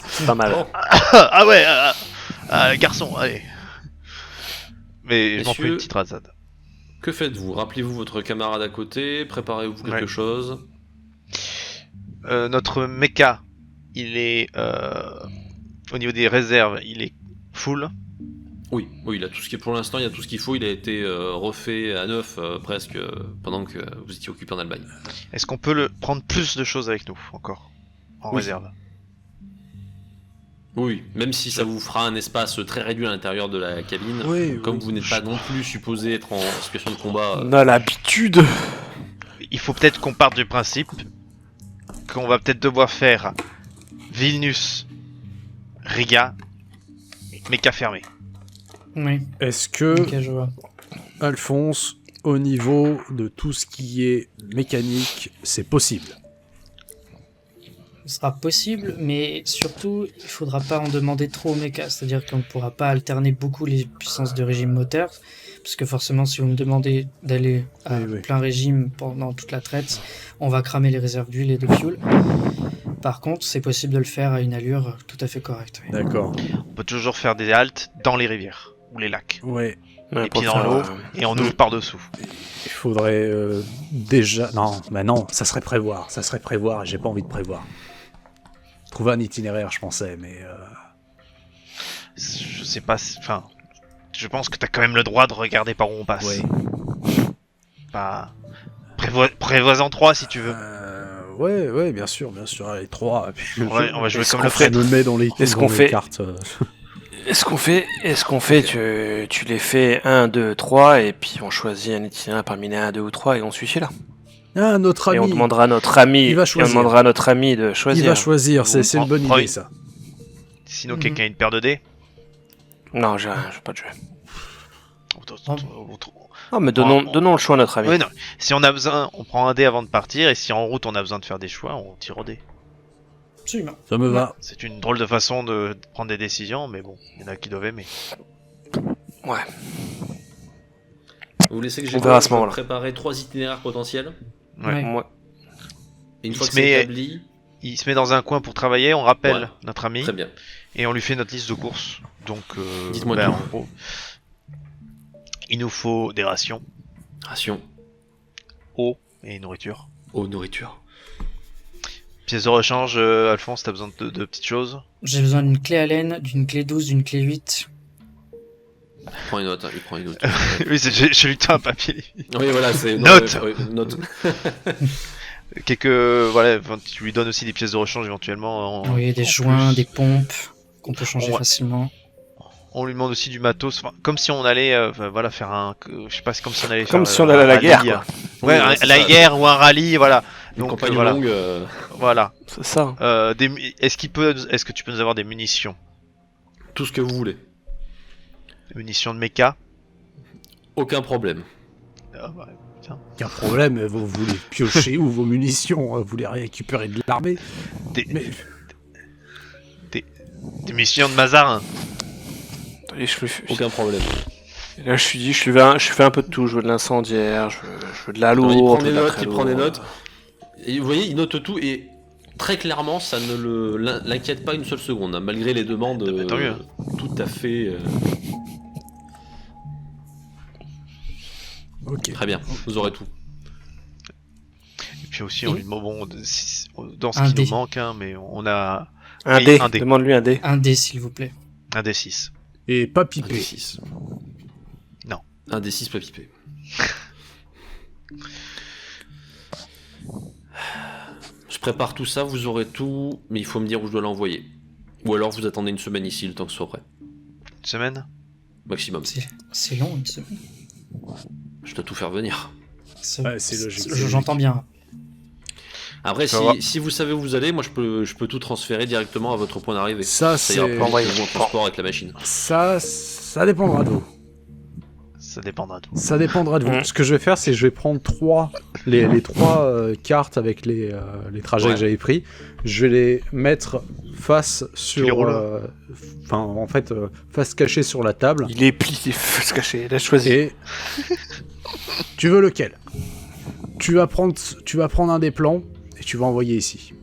C'est pas mal. Bon. Ah ouais, garçon, allez. Mais je m'en fais Messieurs, une petite rasade. Que faites-vous? Rappelez-vous votre camarade à côté, préparez-vous quelque Ouais. chose. Notre mecha, il est au niveau des réserves, il est full. Oui, il a tout ce qu'il pour l'instant, il y a tout ce qu'il faut, il a été refait à neuf presque pendant que vous étiez occupé en Allemagne. Est-ce qu'on peut prendre plus de choses avec nous encore en Oui. réserve? Oui, même si ça vous fera un espace très réduit à l'intérieur de la cabine, Oui, comme oui. vous n'êtes pas non plus supposé être en situation de combat. On a l'habitude. Il faut peut-être qu'on parte du principe qu'on va peut-être devoir faire Vilnius, Riga, mecha fermé. Oui, Est-ce que ok, je vois. Alphonse, au niveau de tout ce qui est mécanique, c'est possible? Ce sera possible, mais surtout, il faudra pas en demander trop au mecha. C'est-à-dire qu'on ne pourra pas alterner beaucoup les puissances de régime moteur, parce que forcément, si vous me demandez d'aller à Oui, oui. plein régime pendant toute la traite, on va cramer les réserves d'huile et de fuel. par contre, c'est possible de le faire à une allure tout à fait correcte. Oui. D'accord. On peut toujours faire des haltes dans les rivières ou les lacs. Ouais. Les Pour pieds dans faire, l'eau et on ouvre par-dessous. Il faudrait déjà... Non, ça serait prévoir. Et j'ai pas envie de prévoir. Trouver un itinéraire, je pensais, mais... Je sais pas, enfin... Je pense que t'as quand même le droit de regarder par où on passe. Ouais. Pas... Prévois-en 3 si tu veux. Ouais, bien sûr. Allez, 3. Ouais, on va jouer comme le Je me mets dans les, Est-ce dans qu'on les fait- cartes. Est-ce qu'on fait, tu les fais 1, 2, 3, et puis on choisit un itinéraire parmi les 1, 2 ou 3, et on suit celui-là. Ah, notre ami. Et on demandera à notre ami, Il va et on choisir. demandera à notre ami de choisir. Il va choisir, c'est une bonne Prends- idée, ça. Sinon, quelqu'un a une paire de dés. Non, j'ai pas de jeu. On- Ah, mais donnons le choix à notre ami. Ouais, non. Si on a besoin, on prend un dé avant de partir, et si en route on a besoin de faire des choix, on tire au dé. Absolument. Ça me va. C'est une drôle de façon de prendre des décisions, mais bon, il y en a qui doivent aimer. Ouais. Vous laissez que On j'ai verra à ce moment-là. préparer 3 itinéraires potentiels. Ouais. Ouais. Moi, Et une Il fois se que c'est met- établi, Il se met dans un coin pour travailler, on rappelle Ouais. notre ami, très bien. et on lui fait notre liste de courses. Donc, Dites-moi ben, tout. en gros, il nous faut des rations, Ration, eau et nourriture. eau, nourriture. Pièces de rechange, Alphonse, t'as besoin de petites choses. J'ai besoin d'une clé à laine, d'une clé 12, d'une clé 8. Il prend une note, il prend une note. Oui, je lui tends un papier. Oui, voilà, c'est... Note. Note. Voilà, enfin, tu lui donnes aussi des pièces de rechange éventuellement. Oui, des en joints, plus. des pompes qu'on peut changer Ouais. facilement. On lui demande aussi du matos, enfin, comme si on allait, voilà, faire un, je sais pas, c'est comme si on allait Comme faire, si on allait à la un guerre, rallye, quoi. Ouais, Oui, c'est la ça. guerre ou un rallye, voilà. Une Donc campagne voilà, longue. voilà. c'est ça. Est-ce que tu peux nous avoir des munitions, Tout ce que vous voulez. des munitions de méca? Aucun problème. Ah, ouais, tiens. Aucun problème, vous voulez piocher où vos munitions, vous les récupérer de l'armée. Des, Mais des munitions de Mazarin. Attendez, Aucun problème. Là, je fais un peu de tout. Je veux de l'incendiaire, je veux de la Alors, lourde. il prend des de la notes, très il prend des lourde. notes. Et vous voyez, il note tout et très clairement, ça ne l'inquiète pas une seule seconde, hein, malgré les demandes bah, tant mieux. tout à fait... ok. Très bien, vous aurez tout. Et puis aussi, on lui demande, bon, dans ce Un qui dé. nous manque, hein, mais on a Un Oui, dé. un dé. Demande-lui un dé. Un dé, s'il vous plaît. un des 6. Et pas Un pipé. des 6. Non. Un des 6 pas pipé. Je prépare tout ça, vous aurez tout, mais il faut me dire où je dois l'envoyer. Ou alors vous attendez une semaine ici, le temps que ce soit prêt. Une semaine? Maximum. C'est long, une semaine. Je dois tout faire venir. Ouais, c'est logique. J'entends bien. Après, Ça va. si vous savez où vous allez, moi je peux tout transférer directement à votre point d'arrivée. Ça, Ça ira c'est... plus vite que vous en transport avec la machine. Ça dépendra de vous. Ça dépendra de vous. Ça dépendra de vous. Mhm. Ce que je vais faire, c'est que je vais prendre les trois cartes avec les trajets Ouais. que j'avais pris. Je vais les mettre face les sur... rouleaux. face cachée sur la table. Il est plié, faut se cacher. Là, choisis. Et... tu veux lequel? Tu vas prendre un des plans et tu vas envoyer ici.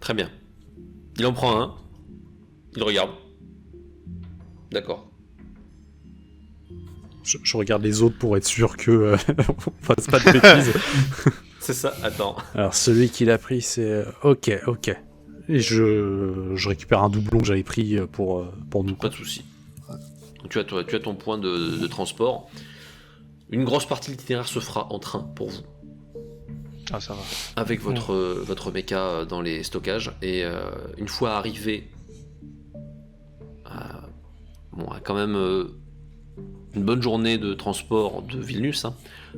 Très bien. Il en prend un. Il regarde. D'accord. Je regarde les autres pour être sûr que on fasse pas de bêtises. C'est ça, attends. Alors celui qui l'a pris, c'est ok. Et je récupère un doublon que j'avais pris pour nous. Pas de souci. Donc, tu as ton point de transport. Une grosse partie de l'itinéraire se fera en train pour vous. Ah, ça va. Avec votre méca dans les stockages. Et une fois arrivé à quand même une bonne journée de transport de Vilnius, hein.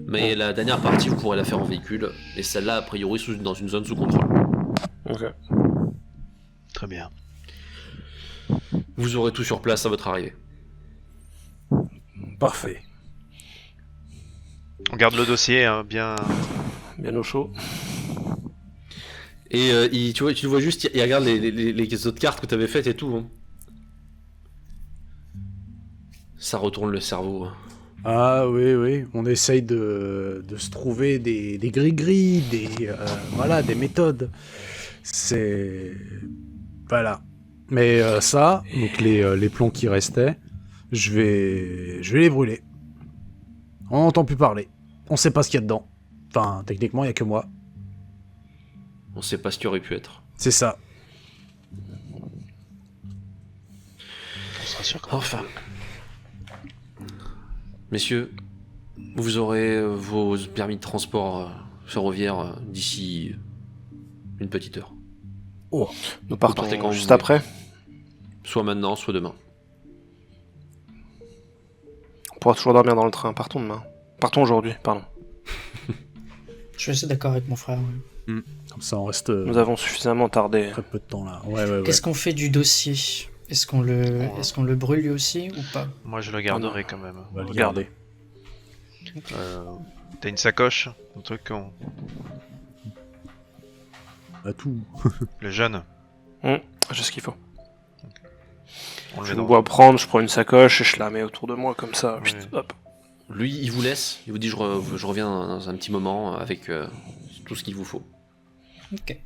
Mais la dernière partie vous pourrez la faire en véhicule, et celle-là a priori dans une zone sous contrôle. Ok. Très bien. Vous aurez tout sur place à votre arrivée. Parfait. On garde le dossier, hein, bien. Bien au chaud. Et tu le vois juste, il regarde les autres cartes que tu avais faites et tout, hein. Ça retourne le cerveau, hein. Ah oui, on essaye de se trouver des gris-gris, voilà, des méthodes. C'est... Voilà. Mais ça, donc les plombs qui restaient, je vais les brûler. On n'entend plus parler. On sait pas ce qu'il y a dedans. Enfin, techniquement, il y a que moi. On sait pas ce qui aurait pu être. C'est ça. On sera sûr quand Enfin. Messieurs, vous aurez vos permis de transport ferroviaire d'ici une petite heure. Oh, Nous partons partez quand vous juste voulez. après. Soit maintenant, soit demain. On pourra toujours dormir dans le train. Partons demain. Partons aujourd'hui, pardon. Je suis assez d'accord avec mon frère. Ouais. comme ça, on reste Nous avons suffisamment tardé. très peu de temps là. Ouais. Qu'est-ce qu'on fait du dossier? Est-ce qu'on le brûle lui aussi ou pas? Moi, je le garderai quand même. On va le Regardez. T'as une sacoche, un truc qu'on... Bah, tout. Le jeune, J'ai ce qu'il faut. on le Je met me dans... vois prendre, je prends une sacoche et je la mets autour de moi comme ça. Oui. Chut, hop. Lui, il vous laisse. Il vous dit je reviens dans un petit moment avec tout ce qu'il vous faut. Ok.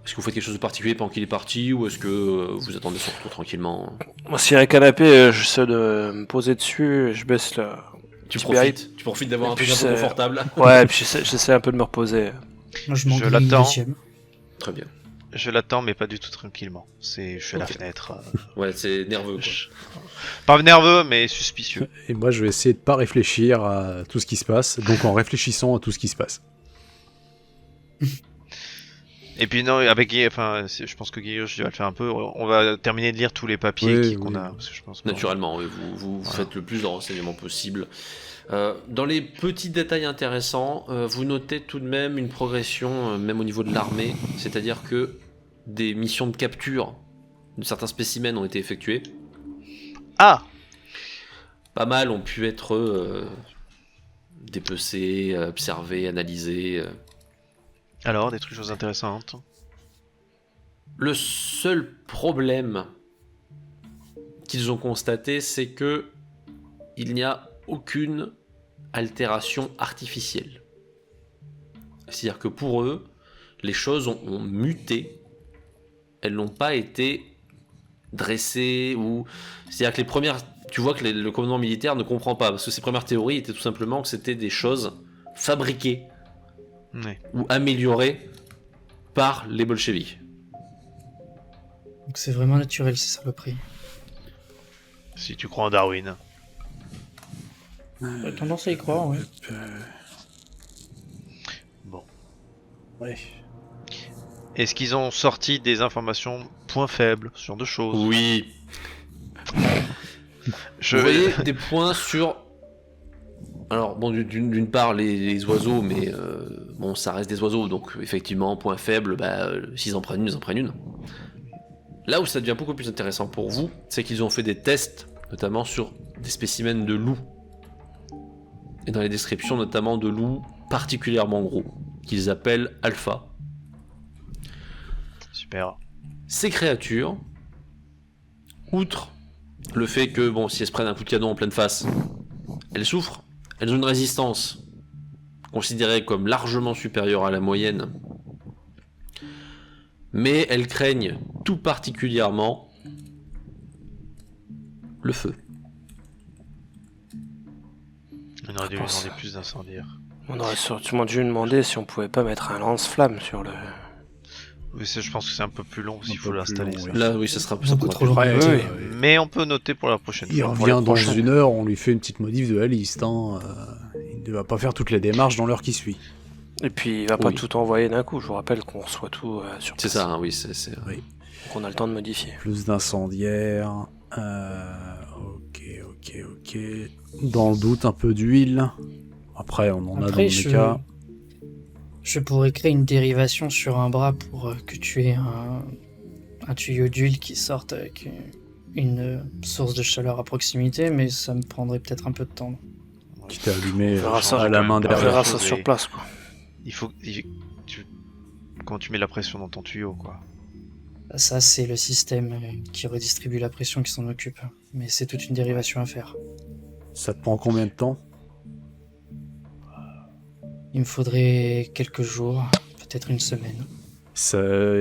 Est-ce que vous faites quelque chose de particulier pendant qu'il est parti ou est-ce que vous attendez son retour tranquillement? Moi, s'il y a un canapé, j'essaie de me poser dessus et je baisse le... Tu Petit profites d'avoir Et un truc puis un peu c'est- confortable. Ouais, et puis j'essaie un peu de me reposer. Moi, je m'en Je grille une l'attends. deuxième. Très bien. Je l'attends, mais pas du tout tranquillement. Je fais la Ok. fenêtre. Ouais, c'est nerveux quoi. Pas nerveux, mais suspicieux. Et moi, je vais essayer de pas réfléchir à tout ce qui se passe, donc en réfléchissant à tout ce qui se passe. Et puis non, avec Guy, enfin, je pense que Guillaume, je vais le faire un peu. On va terminer de lire tous les papiers Oui, qu'on oui. a. Parce que je pense Naturellement, oui, vous faites le plus de renseignements possible. Dans les petits détails intéressants, vous notez tout de même une progression, même au niveau de l'armée, c'est-à-dire que des missions de capture de certains spécimens ont été effectuées. Ah, Pas mal ont pu être dépecés, observés, analysés. alors des choses intéressantes. Le seul problème qu'ils ont constaté, c'est que il n'y a aucune altération artificielle. C'est-à-dire que pour eux, les choses ont muté, elles n'ont pas été dressées ou... C'est-à-dire que les premières... Tu vois que le commandement militaire ne comprend pas, parce que ses premières théories étaient tout simplement que c'était des choses fabriquées Ouais. ou améliorées par les bolcheviks. Donc c'est vraiment naturel, ces saloperies. Si tu crois en Darwin. J'ai tendance à y croire, ouais. Bon. Ouais. Est-ce qu'ils ont sorti des informations points faibles, ce genre de choses? Oui. Je Vous voyez des points sur... Alors, bon, d'une part, les oiseaux, mais bon, ça reste des oiseaux, donc effectivement, point faible, s'ils en prennent une, ils en prennent une. Là où ça devient beaucoup plus intéressant pour vous, c'est qu'ils ont fait des tests, notamment sur des spécimens de loups. Et dans les descriptions, notamment de loups particulièrement gros, qu'ils appellent alpha. Super. Ces créatures, outre le fait que, bon, si elles se prennent un coup de canon en pleine face, elles souffrent, elles ont une résistance considérée comme largement supérieure à la moyenne, mais elles craignent tout particulièrement le feu. On aurait dû lui pense- demander plus d'incendiaires. On aurait sûrement dû demander si on pouvait pas mettre un lance-flamme sur le... Oui, ça, je pense que c'est un peu plus long s'il Un faut peu l'installer. plus long, ça. oui. Là, oui, ça sera Beaucoup pourra trop long. Ouais, Oui, ouais. Mais on peut noter pour la prochaine Il fois. pour revient les dans prochains. 1 heure, on lui fait une petite modif de la liste. Hein. Il ne va pas faire toutes les démarches dans l'heure qui suit. Et puis il va pas Oui. tout envoyer d'un coup. Je vous rappelle qu'on reçoit tout sur C'est place. ça, hein, oui, c'est... Donc on a le temps de modifier. Plus d'incendiaires. Ok. Dans le doute, un peu d'huile. Après, on en a dans Après, tous les cas. je pourrais créer une dérivation sur un bras pour que tu aies un tuyau d'huile qui sorte avec une source de chaleur à proximité, mais ça me prendrait peut-être un peu de temps. Qui t'a allumé On verra ça à la main On derrière. verra derrière. ça sur place, quoi. Il faut. Quand tu mets la pression dans ton tuyau, quoi. Ça, c'est le système qui redistribue la pression qui s'en occupe. Mais c'est toute une dérivation à faire. Ça te prend combien de temps? Il me faudrait quelques jours, peut-être une semaine.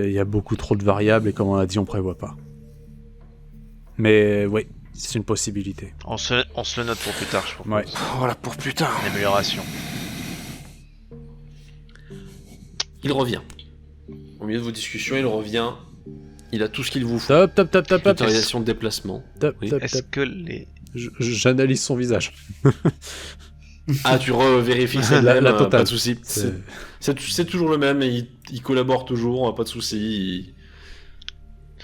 Il y a beaucoup trop de variables et comme on l'a dit, on prévoit pas. Mais oui, c'est une possibilité. On se le note pour plus tard, je propose. Ouais. Voilà pour plus tard. Une amélioration. Il revient. Au milieu de vos discussions, il revient. Il a tout ce qu'il vous faut. Top, top, top, top, top. Autorisation de déplacement. Top, Oui. top, Est-ce top. que les... J'analyse son visage. Ah, tu revérifies que c'est le même, La totale. pas de souci. C'est toujours le même, et il collabore toujours, pas de souci.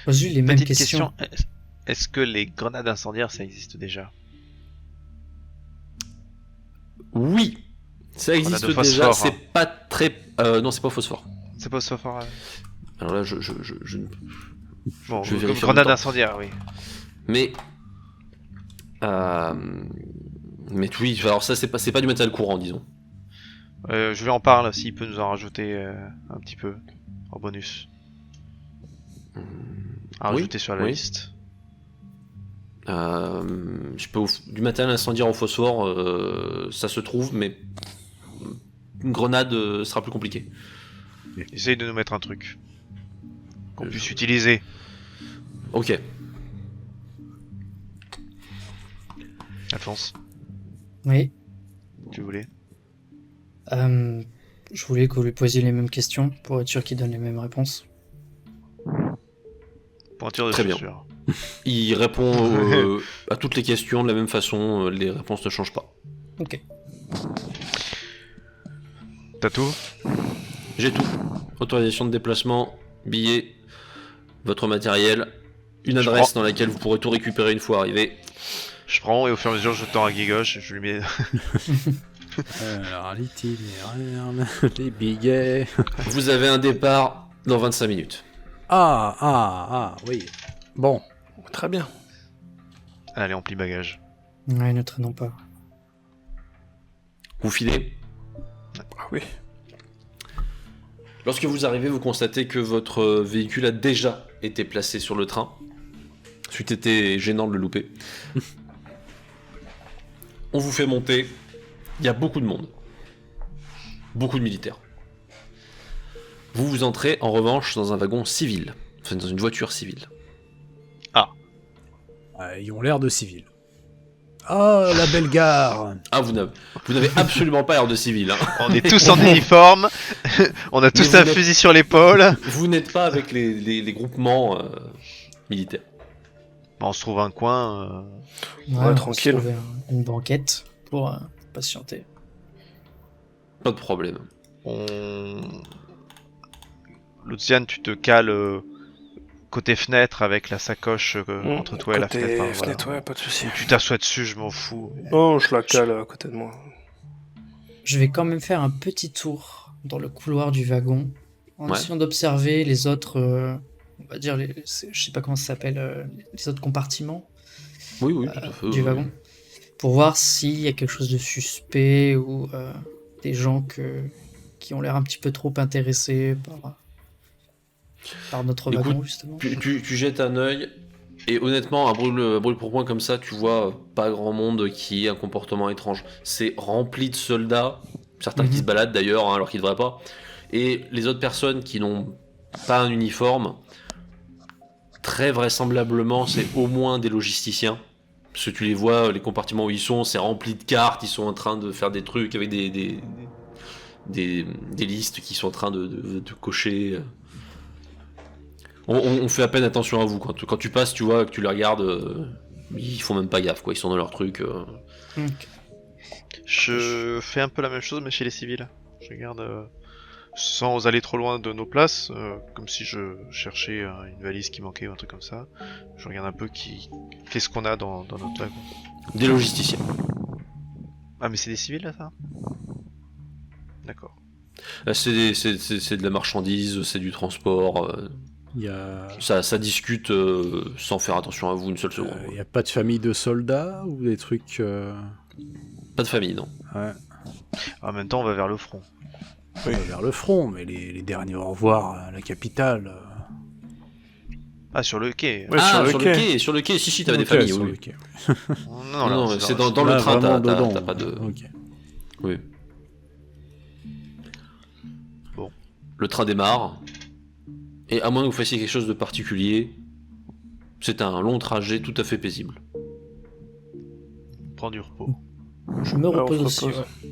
Pose-lui les mêmes Petite questions. question, est-ce que les grenades incendiaires, ça existe déjà? Oui, ça existe de déjà. phosphore, C'est hein. pas très. Non, c'est pas phosphore. C'est pas ça fort. Alors là, Bon, Je vais comme vérifier en grenade même temps. incendiaire, oui. Mais. Mais oui, alors ça, c'est pas du matériel courant, disons. Je lui en parle s'il peut nous en rajouter un petit peu en bonus. À Oui, rajouter sur la oui. liste. Du matériel incendiaire en phosphore, ça se trouve, mais une grenade sera plus compliqué. Essaye de nous mettre un truc qu'on puisse utiliser. Ok. Alphonse, Oui. tu voulais? Je voulais que vous lui posiez les mêmes questions pour être sûr qu'il donne les mêmes réponses. Pointure de Très bien. chaussure. Il répond à toutes les questions de la même façon, les réponses ne changent pas. Ok. T'as tout? J'ai tout. Autorisation de déplacement, billet, votre matériel, une Je adresse prends. dans laquelle vous pourrez tout récupérer une fois arrivé. Je prends et au fur et à mesure je tends à Guigoche, je lui mets... Alors, l'itinéraire, les billets. Vous avez un départ dans 25 minutes. Oui. Bon, Très bien. Allez, on plie bagage. Ouais, ne traînons pas. Vous filez. Ah oui. Lorsque vous arrivez, vous constatez que votre véhicule a déjà été placé sur le train. C'eût été gênant de le louper. On vous fait monter. Il y a beaucoup de monde. Beaucoup de militaires. Vous entrez en revanche dans un wagon civil. Enfin, dans une voiture civile. ils ont l'air de civils. Ah, la belle gare. Ah, vous n'avez absolument pas l'air de civil. Hein. On est tous en uniforme, on a tous vous un n'êtes- fusil sur l'épaule. Vous n'êtes pas avec les groupements militaires. On se trouve un coin. Ouais, Ouais, on va tranquille. se trouver une banquette pour patienter. Pas de problème. Luciane, tu te cales côté fenêtre avec la sacoche entre toi et la Côté fenêtre. Enfin, fenêtre, voilà. ouais, pas de soucis. Tu t'assois dessus, je m'en fous. Oh, je la cale à côté de moi. Je vais quand même faire un petit tour dans le couloir du wagon en Ouais. essayant d'observer les autres, on va dire, je sais pas comment ça s'appelle, les autres compartiments Oui, tout à fait. du wagon, pour voir s'il y a quelque chose de suspect ou des gens qui ont l'air un petit peu trop intéressés par notre Écoute, wagon, justement. Tu jettes un œil, et honnêtement, à brûle pour point comme ça, tu vois pas grand monde qui ait un comportement étrange. C'est rempli de soldats, certains qui se baladent d'ailleurs, hein, alors qu'ils devraient pas, et les autres personnes qui n'ont pas un uniforme, très vraisemblablement, c'est au moins des logisticiens. Parce que tu les vois, les compartiments où ils sont, c'est rempli de cartes, ils sont en train de faire des trucs avec des listes qui sont en train de cocher. On fait à peine attention à vous. Quand tu passes, tu vois, que tu les regardes, ils font même pas gaffe, quoi. Ils sont dans leur truc. Ok. Je fais un peu la même chose, mais chez les civils. Je regarde sans aller trop loin de nos places, comme si je cherchais une valise qui manquait ou un truc comme ça. Je regarde un peu qu'est-ce qu'on a dans notre wagon. Des logisticiens. Ah, mais c'est des civils là, ça? D'accord. Là, c'est de la marchandise, c'est du transport. Il y a... Ça discute sans faire attention à vous une seule seconde. Il n'y a pas de famille de soldats ou des trucs... Pas de famille, non. Ouais. En même temps, on va vers le front. Vers le front, mais les derniers au revoir à la capitale... Ah, sur le quai. Ouais, Ah, sur le quai. sur le quai, si, t'avais des Ok, familles, sur oui. le quai. Non, Non, là, c'est dans- dans le Là, train, vraiment dedans. t'as pas de... Ok. Oui. Bon. Le train démarre, et à moins que vous fassiez quelque chose de particulier, c'est un long trajet tout à fait paisible. On prend du repos. Je me Ouais, on repose se aussi. repose. Ouais.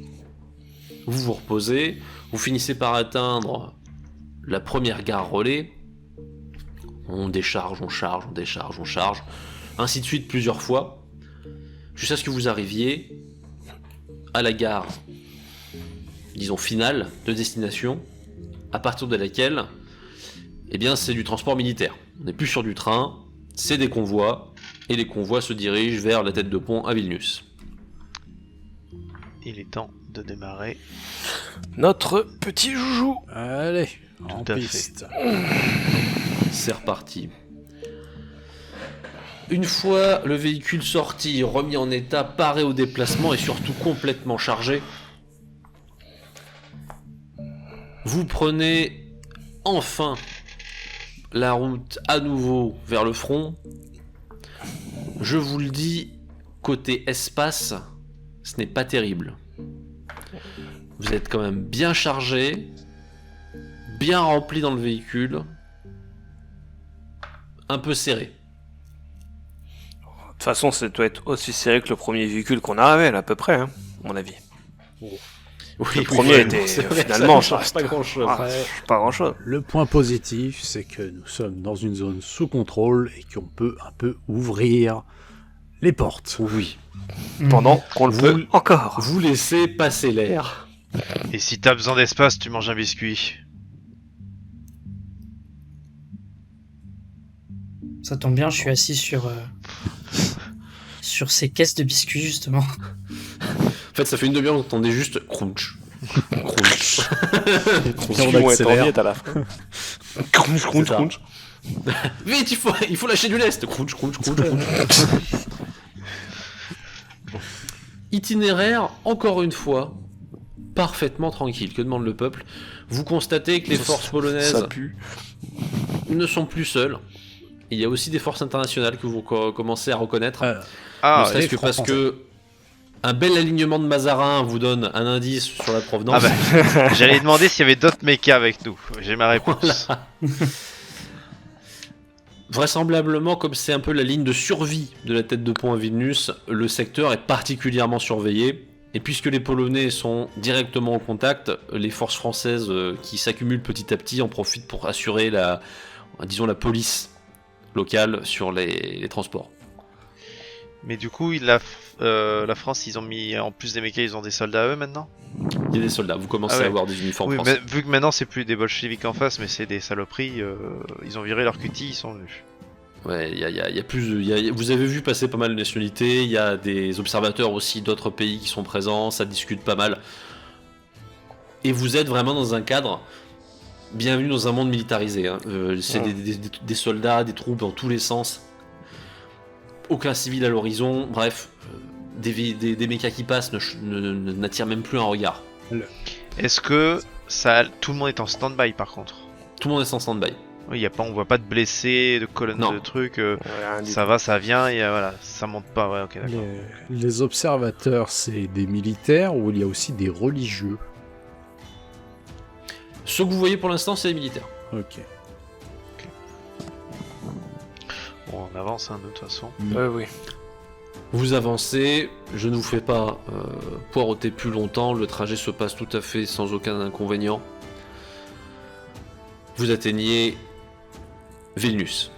Vous vous reposez, vous finissez par atteindre la première gare relais. On décharge, on charge, on décharge, on charge, ainsi de suite plusieurs fois, jusqu'à ce que vous arriviez à la gare, disons finale, de destination, à partir de laquelle, eh bien, c'est du transport militaire. On n'est plus sur du train, c'est des convois, et les convois se dirigent vers la tête de pont à Vilnius. Il est temps de démarrer. Notre petit joujou. Allez, en Tout à fait. piste. C'est reparti. Une fois le véhicule sorti, remis en état, paré au déplacement et surtout complètement chargé, vous prenez enfin la route à nouveau vers le front. Je vous le dis, côté espace, ce n'est pas terrible. Vous êtes quand même bien chargé, bien rempli dans le véhicule, un peu serré. De toute façon, ça doit être aussi serré que le premier véhicule qu'on avait, là, à peu près, hein, à mon avis. Oui, Le premier était, finalement, ça ça change pas grand chose. Ah, pas grand chose. Le point positif, c'est que nous sommes dans une zone sous contrôle et qu'on peut un peu ouvrir les portes. Oui. Pendant qu'on le Vous- peut encore. Vous laissez passer l'air. Et si t'as besoin d'espace, tu manges un biscuit. Ça tombe bien, je suis assis sur ces caisses de biscuits, justement. En fait, ça fait une demi-heure que vous entendez juste crunch. Crunch. on Ils vont être en accélère. miettes à la fin. Crunch, crunch, C'est ça. crunch. Vite, il faut lâcher du lest. Crunch, crunch, crunch, crunch. Itinéraire, encore une fois, parfaitement tranquille. Que demande le peuple? Vous constatez que les forces polonaises Ça pue. ne sont plus seules. Il y a aussi des forces internationales que vous commencez à reconnaître. Ne Ah, serait-ce les que parce Français. que un bel alignement de Mazarin vous donne un indice sur la provenance. ah bah, j'allais demander s'il y avait d'autres mechas avec nous. J'ai ma réponse. Vraisemblablement, comme c'est un peu la ligne de survie de la tête de pont à Vilnius, le secteur est particulièrement surveillé. Et puisque les Polonais sont directement au contact, les forces françaises qui s'accumulent petit à petit en profitent pour assurer la police locale sur les transports. Mais du coup, la France, ils ont mis en plus des mechas, ils ont des soldats à eux maintenant. Il y a des soldats, vous commencez Ah ouais. à avoir des uniformes Oui, français. mais vu que maintenant c'est plus des bolcheviks en face, mais c'est des saloperies, ils ont viré leur cutie, ils sont venus. Ouais, il y a plus. Vous avez vu passer pas mal de nationalités, il y a des observateurs aussi d'autres pays qui sont présents, ça discute pas mal. Et vous êtes vraiment dans un cadre. Bienvenue dans un monde militarisé. Hein. C'est des soldats, des troupes dans tous les sens. Aucun civil à l'horizon, bref. Des mechas qui passent n'attirent même plus un regard. Est-ce que tout le monde est en stand-by par contre? Tout le monde est en stand-by. Oui, on voit pas de blessés, de colonnes Non. de trucs. Rien du Ça va, ça vient, et voilà, ça monte pas. Ouais, ok, d'accord. Les observateurs, c'est des militaires ou il y a aussi des religieux? Ce que vous voyez pour l'instant, c'est les militaires. Ok. Bon, on avance hein, de toute façon. Oui. Vous avancez, je ne vous fais pas poireauter plus longtemps, le trajet se passe tout à fait sans aucun inconvénient. Vous atteignez Vilnius.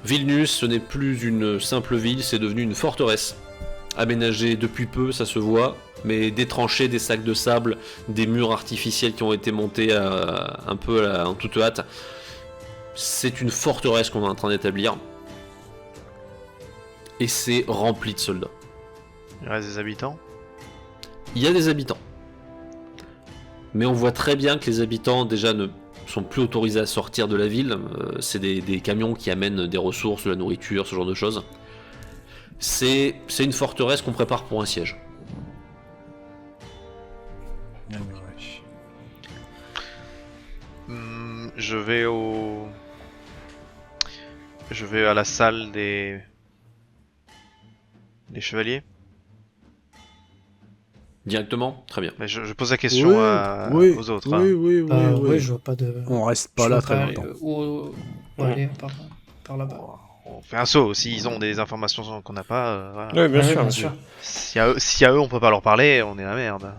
Vilnius, ce n'est plus une simple ville, c'est devenu une forteresse. Aménagée depuis peu, ça se voit, mais des tranchées, des sacs de sable, des murs artificiels qui ont été montés un peu en toute hâte. C'est une forteresse qu'on est en train d'établir. Et c'est rempli de soldats. Il reste des habitants. Il y a des habitants. Mais on voit très bien que les habitants déjà ne sont plus autorisés à sortir de la ville. C'est des camions qui amènent des ressources, de la nourriture, ce genre de choses. C'est une forteresse qu'on prépare pour un siège. Je vais je vais à la salle des chevaliers. Directement? Très bien. Mais je pose la question oui, aux autres. oui, hein. Ouais, je vois pas de. On reste je pas là vois très pas longtemps. où aller par là-bas. On fait un saut. S'ils ont des informations qu'on n'a pas, voilà. Oui, bien Ouais, sûr. bien sûr. Si à eux on peut pas leur parler, on est la merde.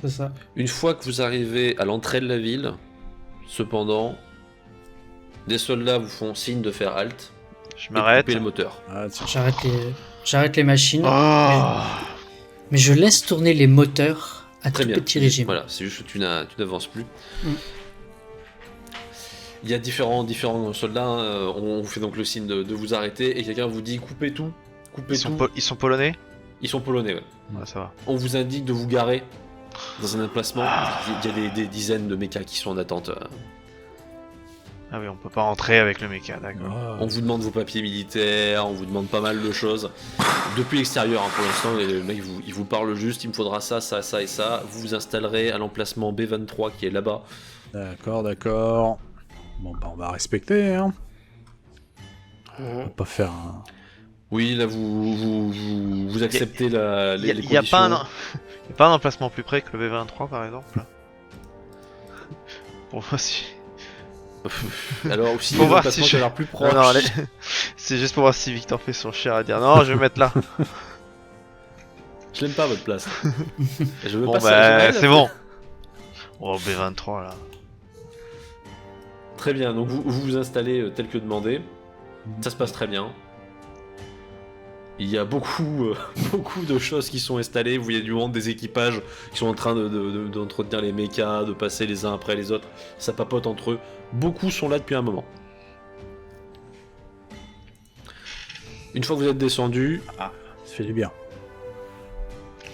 C'est ça. Une fois que vous arrivez à l'entrée de la ville, cependant, des soldats vous font signe de faire halte Je et de m'arrête. couper le moteur. Ah, tiens. J'arrête les machines, Oh. mais je laisse tourner les moteurs à Très tout bien. petit régime. Voilà, c'est juste que tu n'avances plus. Mm. Il y a différents soldats, hein, on vous fait donc le signe de vous arrêter et quelqu'un vous dit coupez tout, coupez tout. Ils sont polonais. Ils sont polonais, ouais. Ouais, ça va. On vous indique de vous garer dans un emplacement. Il y a des dizaines de mechas qui sont en attente. Ah oui, on peut pas rentrer avec le méca, d'accord. Ah, On vous demande vos papiers militaires, on vous demande pas mal de choses. Depuis l'extérieur, hein, pour l'instant, le mec il vous parle juste, il me faudra ça, ça, ça et ça. Vous vous installerez à l'emplacement B23 qui est là-bas. D'accord. Bon, bah, on va respecter, hein. On va pas faire un... Oui, là vous acceptez les Il y a conditions. pas un emplacement plus près que le B23 par exemple. Pour voir si. Alors aussi, Pour voir l'emplacement si qui a je- l'air plus proche. Non, allez. C'est juste pour voir si Victor fait son cher à dire non, je vais mettre là. Je l'aime pas votre place. Je veux Bon pas ça, bah j'aimerais c'est la- bon. Oh B23 là. Très bien, donc vous installez tel que demandé. Ça se passe très bien. Il y a beaucoup de choses qui sont installées. Vous voyez du monde, des équipages qui sont en train d'entretenir les mechas, de passer les uns après les autres. Ça papote entre eux. Beaucoup sont là depuis un moment. Une fois que vous êtes descendu, Ça fait du bien.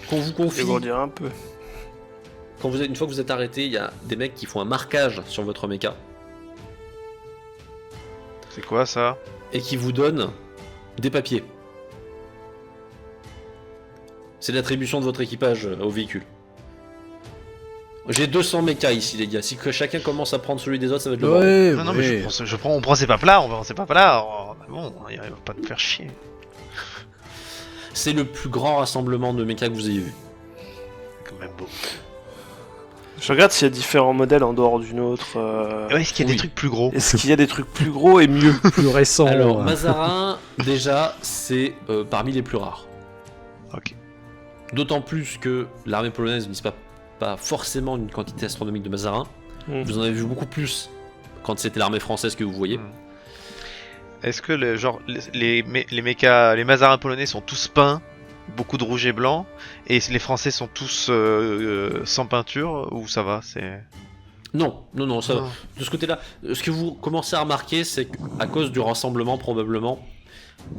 qu'on vous confie, Je vais vous dire un peu. une fois que vous êtes arrêté, il y a des mecs qui font un marquage sur votre mecha C'est quoi ça? et qui vous donnent des papiers. C'est l'attribution de votre équipage au véhicule. J'ai 200 mechas ici, les gars. Si que chacun commence à prendre celui des autres, ça va être le bordel. Ouais, Non mais on prend ces papes là, on prend ces papes là. Bon, il va pas nous faire chier. C'est le plus grand rassemblement de mechas que vous ayez vu. C'est quand même beau. Je regarde s'il y a différents modèles en dehors d'une autre. Ouais, est-ce qu'il y a Oui. des trucs plus gros? Est-ce qu'il y a des trucs plus gros et mieux? plus récent. Alors, Mazarin, déjà, c'est parmi les plus rares. Ok. D'autant plus que l'armée polonaise ne dispose pas forcément une quantité astronomique de Mazarin. Mm. Vous en avez vu beaucoup plus quand c'était l'armée française que vous voyez. Mm. Est-ce que les mechas, les mazarins polonais sont tous peints, beaucoup de rouge et blanc, et les français sont tous sans peinture, ou ça va, c'est... Non, ça, Non. de ce côté-là, ce que vous commencez à remarquer, c'est qu'à cause du rassemblement, probablement,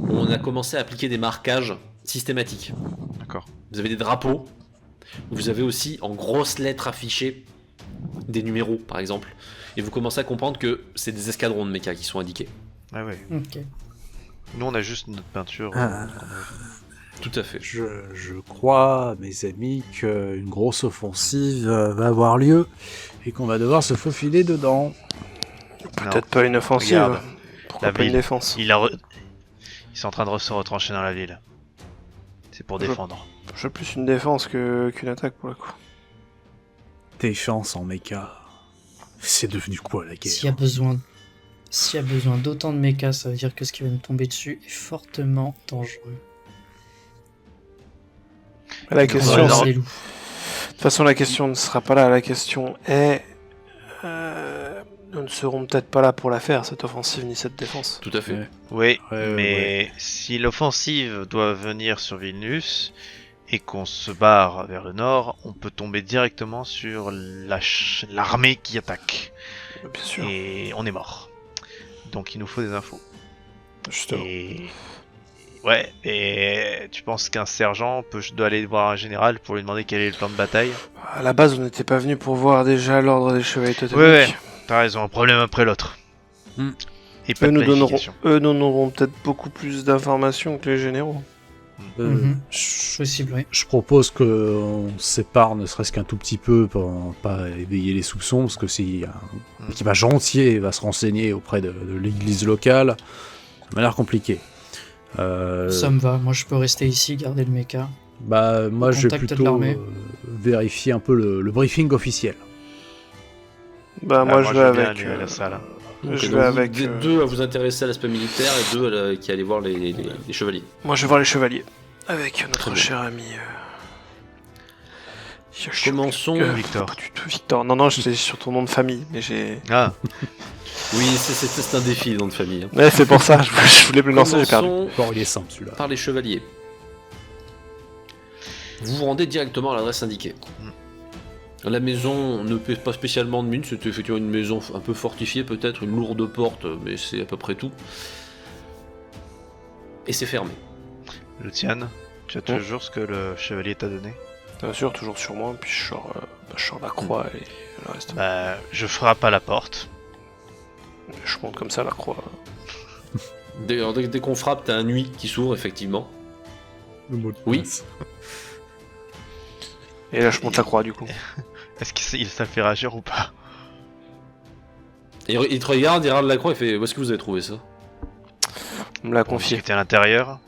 on a commencé à appliquer des marquages systématiques. D'accord. Vous avez des drapeaux, vous avez aussi en grosses lettres affichées des numéros, par exemple, et vous commencez à comprendre que c'est des escadrons de mechas qui sont indiqués. Ah ouais. Ok. Nous on a juste notre peinture. Ah. Tout à fait. Je crois, mes amis, qu'une grosse offensive va avoir lieu et qu'on va devoir se faufiler dedans. Peut-être pas une offensive. Regarde, Pourquoi la pas une ville. défense? Ils sont en train de se retrancher dans la ville. C'est pour défendre. Je fais plus une défense qu'une attaque pour le coup. Défense en méca. C'est devenu quoi la guerre? S'il y a besoin d'autant de mechas, ça veut dire que ce qui va nous tomber dessus est fortement dangereux. La Ouais, question, non. c'est- Les de loups. toute façon, la question ne sera pas là. La question est, nous ne serons peut-être pas là pour la faire cette offensive ni cette défense. Tout à fait. Ouais. Oui, Ouais, mais si l'offensive doit venir sur Vilnius et qu'on se barre vers le nord, on peut tomber directement sur l'armée qui attaque. Bien sûr. Et on est mort. Donc il nous faut des infos. Justement. Et ouais, et tu penses qu'un sergent doit aller voir un général pour lui demander quel est le plan de bataille? À la base, on n'était pas venu pour voir déjà l'ordre des chevaliers totémiques. Ouais. T'as raison, un problème après l'autre. Hmm. Et pas Eux de nous planification. donneront peut-être beaucoup plus d'informations que les généraux. Possible, oui. Je propose qu'on se sépare ne serait-ce qu'un tout petit peu pour pas éveiller les soupçons, parce que si un équipage entier va se renseigner auprès de l'église locale, Ça m'a l'air compliqué. Ça me va, moi je peux rester ici, garder le mecha. Bah, moi, je vais Contact de plutôt l'armée. vérifier un peu le briefing officiel. Bah, Ah, moi, je vais veux bien avec. aller à la salle. Ok, Je donc vais vous, avec. des deux à vous intéresser à l'aspect militaire et deux qui allaient voir les chevaliers. Moi, je vais voir les chevaliers. Avec Très notre bien. cher ami. Commençons. Victor. Pas du tout Victor. Non, j'étais sur ton nom de famille, mais j'ai. Ah, Oui, c'est un défi, le nom de famille. Hein. Ouais, c'est pour ça, je voulais me lancer, j'ai perdu. Commençons Encore, il est simple celui-là. par les chevaliers. Vous vous rendez directement à l'adresse indiquée. La maison ne paie pas spécialement de mine, c'était effectivement une maison un peu fortifiée, peut-être une lourde porte, mais c'est à peu près tout. Et c'est fermé. Luciane, tu as toujours ce que le chevalier t'a donné? Bien sûr, toujours sur moi, puis je sors la croix et le reste. Bah, je frappe à la porte. Je monte comme ça la croix. Dès qu'on frappe, t'as un nuit qui s'ouvre, effectivement. Le mot de Oui. passe. Et là, je monte la croix du coup. Est-ce qu'il ça le fait réagir ou pas? Et il te regarde, il regarde la croix, il fait: où est-ce que vous avez trouvé ça? On me l'a On confié. était à l'intérieur.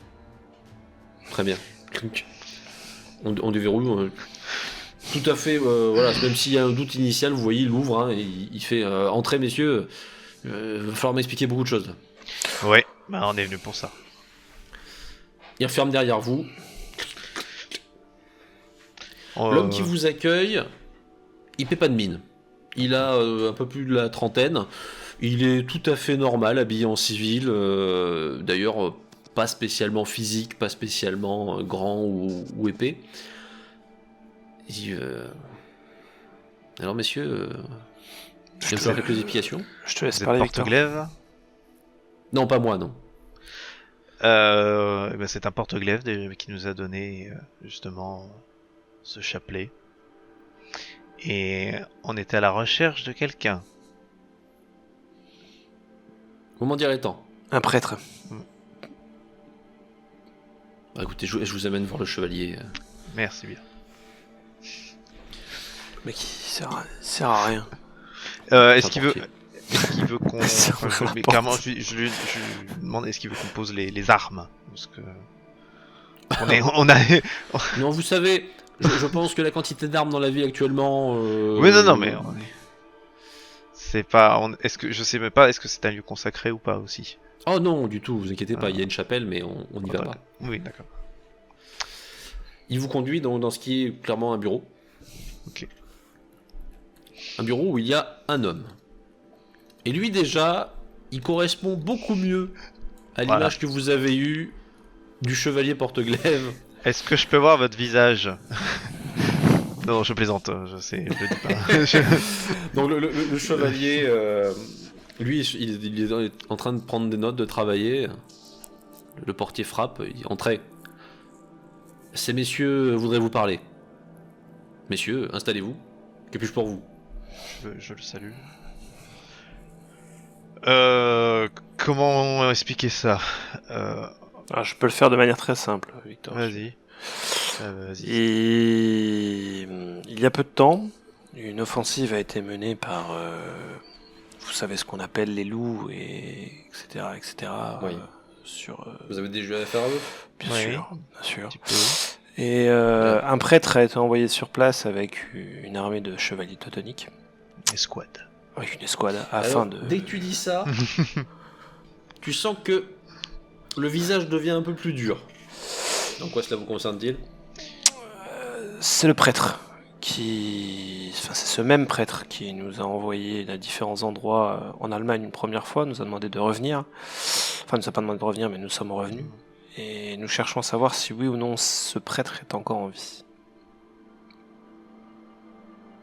Très bien. Clink. On déverrouille. Tout à fait, voilà, même s'il y a un doute initial, vous voyez, il ouvre, hein, et il fait: entrez, messieurs, va falloir m'expliquer beaucoup de choses. Ouais, bah on est venu pour ça. Il referme derrière vous. L'homme qui vous accueille, il paie pas de mine. Il a un peu plus de la trentaine. Il est tout à fait normal, habillé en civil. D'ailleurs, pas spécialement physique, pas spécialement grand ou épais. Il dit: alors, messieurs, je vais te- faire quelques explications. Je te laisse Vous êtes parler, Victor. porte-glaive? Non, pas moi, non. Bah, c'est un porte-glaive qui nous a donné justement ce chapelet. Et on était à la recherche de quelqu'un. Vous m'en direz tant. Un prêtre. Bah, écoutez, je vous amène voir le chevalier. Merci bien. Mais qui sert à rien. Est-ce qu'il veut, Portier. est-ce qu'il veut qu'on, C'est mais clairement, je lui demande est-ce qu'il veut qu'on pose les armes, parce que on a. Non, vous savez, je pense que la quantité d'armes dans la ville actuellement. Oui, non, mais c'est pas. Est-ce que je sais même pas, est-ce que c'est un lieu consacré ou pas aussi? Oh non, du tout, vous inquiétez pas, il y a une chapelle, mais on n'y va pas. Oui, d'accord. Il vous conduit dans ce qui est clairement un bureau. Ok. Un bureau où il y a un homme. Et lui, déjà, il correspond beaucoup mieux à Voilà. l'image que vous avez eue du chevalier porte-glaive. Est-ce que je peux voir votre visage? Non, je plaisante, je sais, je le dis pas. Donc le chevalier, lui, il est en train de prendre des notes, de travailler. Le portier frappe, il dit: entrez. Ces messieurs voudraient vous parler. Messieurs, installez-vous. Que puis-je pour vous? Je le salue. Comment expliquer ça? Alors, je peux le faire de manière très simple, Victor. Vas-y. Vas-y. Et il y a peu de temps, une offensive a été menée par, vous savez ce qu'on appelle les loups, et etc., etc. Oui. Sur, Vous avez des jeux à faire à eux? bien Oui. sûr, bien sûr. Un petit peu. Et un prêtre a été envoyé sur place avec une armée de chevaliers teutoniques, Escouade. avec une escouade, afin Alors, de. dès que tu dis ça, tu sens que le visage devient un peu plus dur. En quoi cela vous concerne-t-il? C'est le prêtre qui. Enfin, c'est ce même prêtre qui nous a envoyés à différents endroits en Allemagne une première fois, nous a demandé de revenir. Enfin, nous a pas demandé de revenir, mais nous sommes revenus. Et nous cherchons à savoir si oui ou non ce prêtre est encore en vie.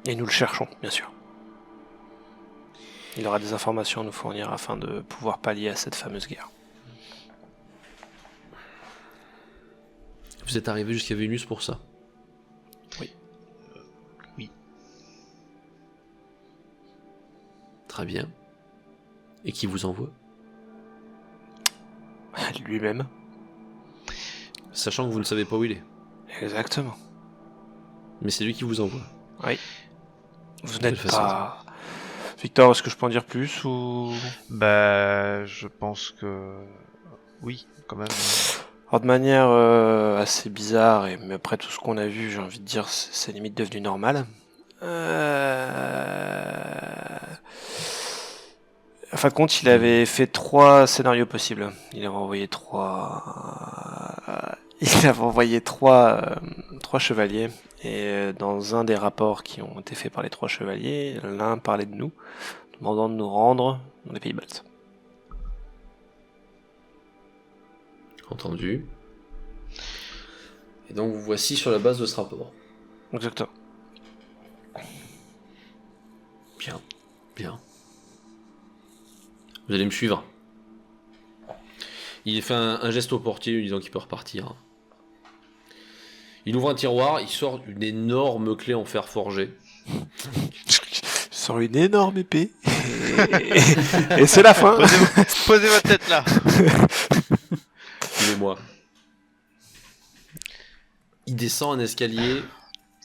Et nous le cherchons, bien sûr. Il aura des informations à nous fournir afin de pouvoir pallier à cette fameuse guerre. Vous êtes arrivé jusqu'à Vénus pour ça? Oui. Oui. Très bien. Et qui vous envoie? Lui-même. Sachant que vous ne savez pas où il est. Exactement. Mais c'est lui qui vous envoie. Vous Quelle n'êtes façon. pas... Victor, est-ce que je peux en dire plus ou... Bah, je pense que Oui, quand même. Alors de manière assez bizarre, mais après tout ce qu'on a vu, j'ai envie de dire, c'est limite devenu normal. En fin de compte, il avait fait 3 scénarios possibles. Il avait envoyé 3... Il avait envoyé 3 chevaliers. Et dans un des rapports qui ont été faits par les 3 chevaliers, l'un parlait de nous, demandant de nous rendre dans les pays baltes. Entendu. Et donc vous voici sur la base de ce rapport. Exactement. Bien, bien. Vous allez me suivre. Il fait un geste au portier lui disant qu'il peut repartir. Il ouvre un tiroir, il sort une énorme clé en fer forgé. Il sort une énorme épée. Et c'est la fin. Posez votre tête là. Suivez-moi. Il descend un escalier,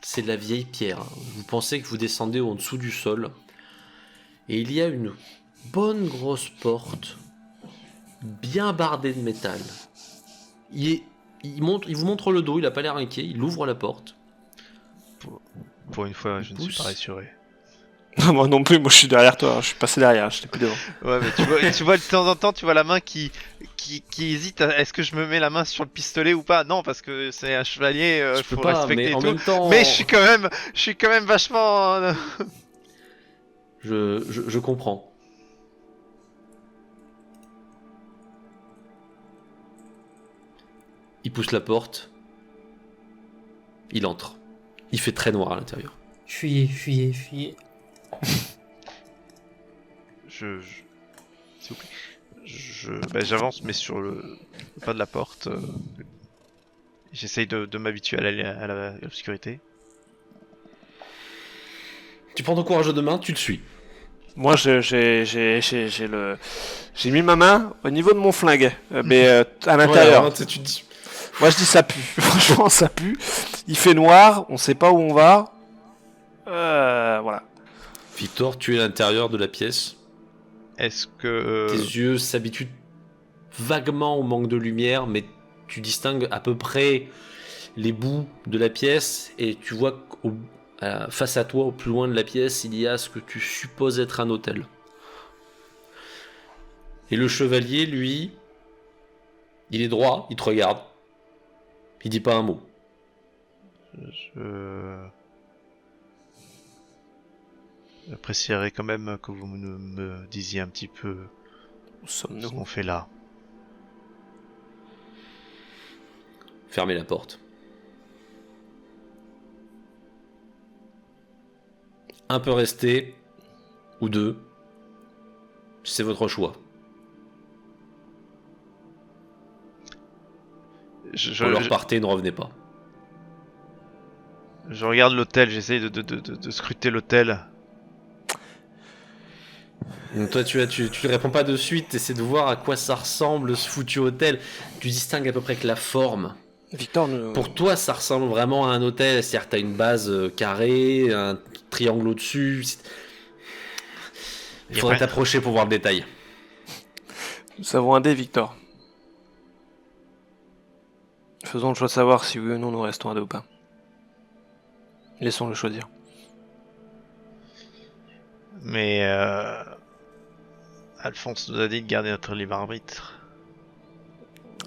c'est de la vieille pierre. Vous pensez que vous descendez en dessous du sol. Et il y a une bonne grosse porte, bien bardée de métal. Il vous montre le dos, il a pas l'air inquiet, il ouvre la porte. Pour une fois, je ne suis pas rassuré. Non, moi non plus, moi je suis derrière toi, je suis passé derrière, je n'étais plus devant. Ouais, mais tu vois de temps en temps, tu vois la main qui hésite. Est-ce que je me mets la main sur le pistolet ou pas? Non, parce que c'est un chevalier, Je peux faut pas, respecter mais et en tout. même temps... Mais je suis quand même vachement. Je comprends. Il pousse la porte. Il entre. Il fait très noir à l'intérieur. Fuyez. S'il vous plaît. J'avance, mais sur le pas de la porte. J'essaye de m'habituer à l'obscurité. Tu prends ton courage de main, tu le suis. Moi j'ai mis ma main au niveau de mon flingue, mais à l'intérieur. Ouais, tu te dis... Moi je dis ça pue, franchement ça pue. Il fait noir, on sait pas où on va. Voilà. Victor, tu es à l'intérieur de la pièce. Est-ce que Tes yeux s'habituent vaguement au manque de lumière, mais tu distingues à peu près les bouts de la pièce et tu vois face à toi, au plus loin de la pièce, il y a ce que tu supposes être un hôtel. Et le chevalier, lui, il est droit, il te regarde. Il dit pas un mot. J'apprécierais quand même que vous me disiez un petit peu Où sommes-nous? ce qu'on fait là. Fermez la porte. Un peut rester, ou deux. C'est votre choix. Je Ou alors partez, ne revenez pas. regarde l'hôtel, j'essaye de scruter l'hôtel. Donc toi, tu réponds pas de suite, t'essaies de voir à quoi ça ressemble ce foutu hôtel. Tu distingues à peu près que la forme. Victor, Pour toi, ça ressemble vraiment à un hôtel. C'est-à-dire que t'as une base carrée, un triangle au-dessus. Il faudrait t'approcher pour voir le détail. nous avons un dé, Victor. Faisons le choix de savoir si oui ou non nous restons à deux ou pas. Laissons-le choisir. Mais Alphonse nous a dit de garder notre libre arbitre.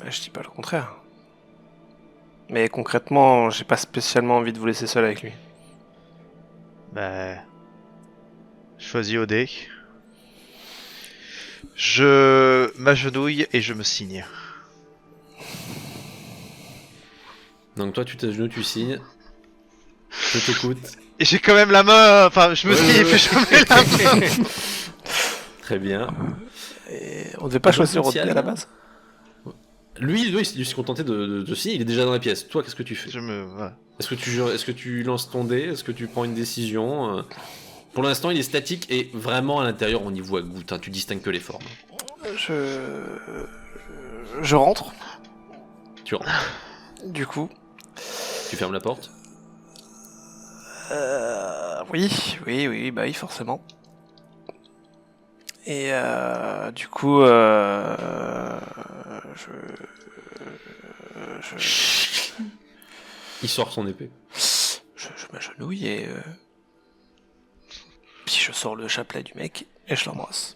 Je dis pas le contraire. Mais concrètement, j'ai pas spécialement envie de vous laisser seul avec lui. Choisis au dé. Je m'agenouille et je me signe. Donc toi, tu t'agenouilles, tu signes. Je t'écoute. Et j'ai quand même la main. Enfin, je me signe et puis je mets la main. Très bien. Et on devait pas choisir donc, au dé à la base. Lui, il s'est contenté de signer. Il est déjà dans la pièce. Toi, qu'est-ce que tu fais? Voilà. Est-ce que tu lances ton dé? Est-ce que tu prends une décision? Pour l'instant, il est statique et vraiment à l'intérieur, on y voit goutte. Hein, tu distingues que les formes. Je rentre. Tu rentres. Du coup. Tu fermes la porte. Oui, bah oui, forcément. Et du coup, Il sort son épée. Je m'agenouille et puis je sors le chapelet du mec et je l'embrasse.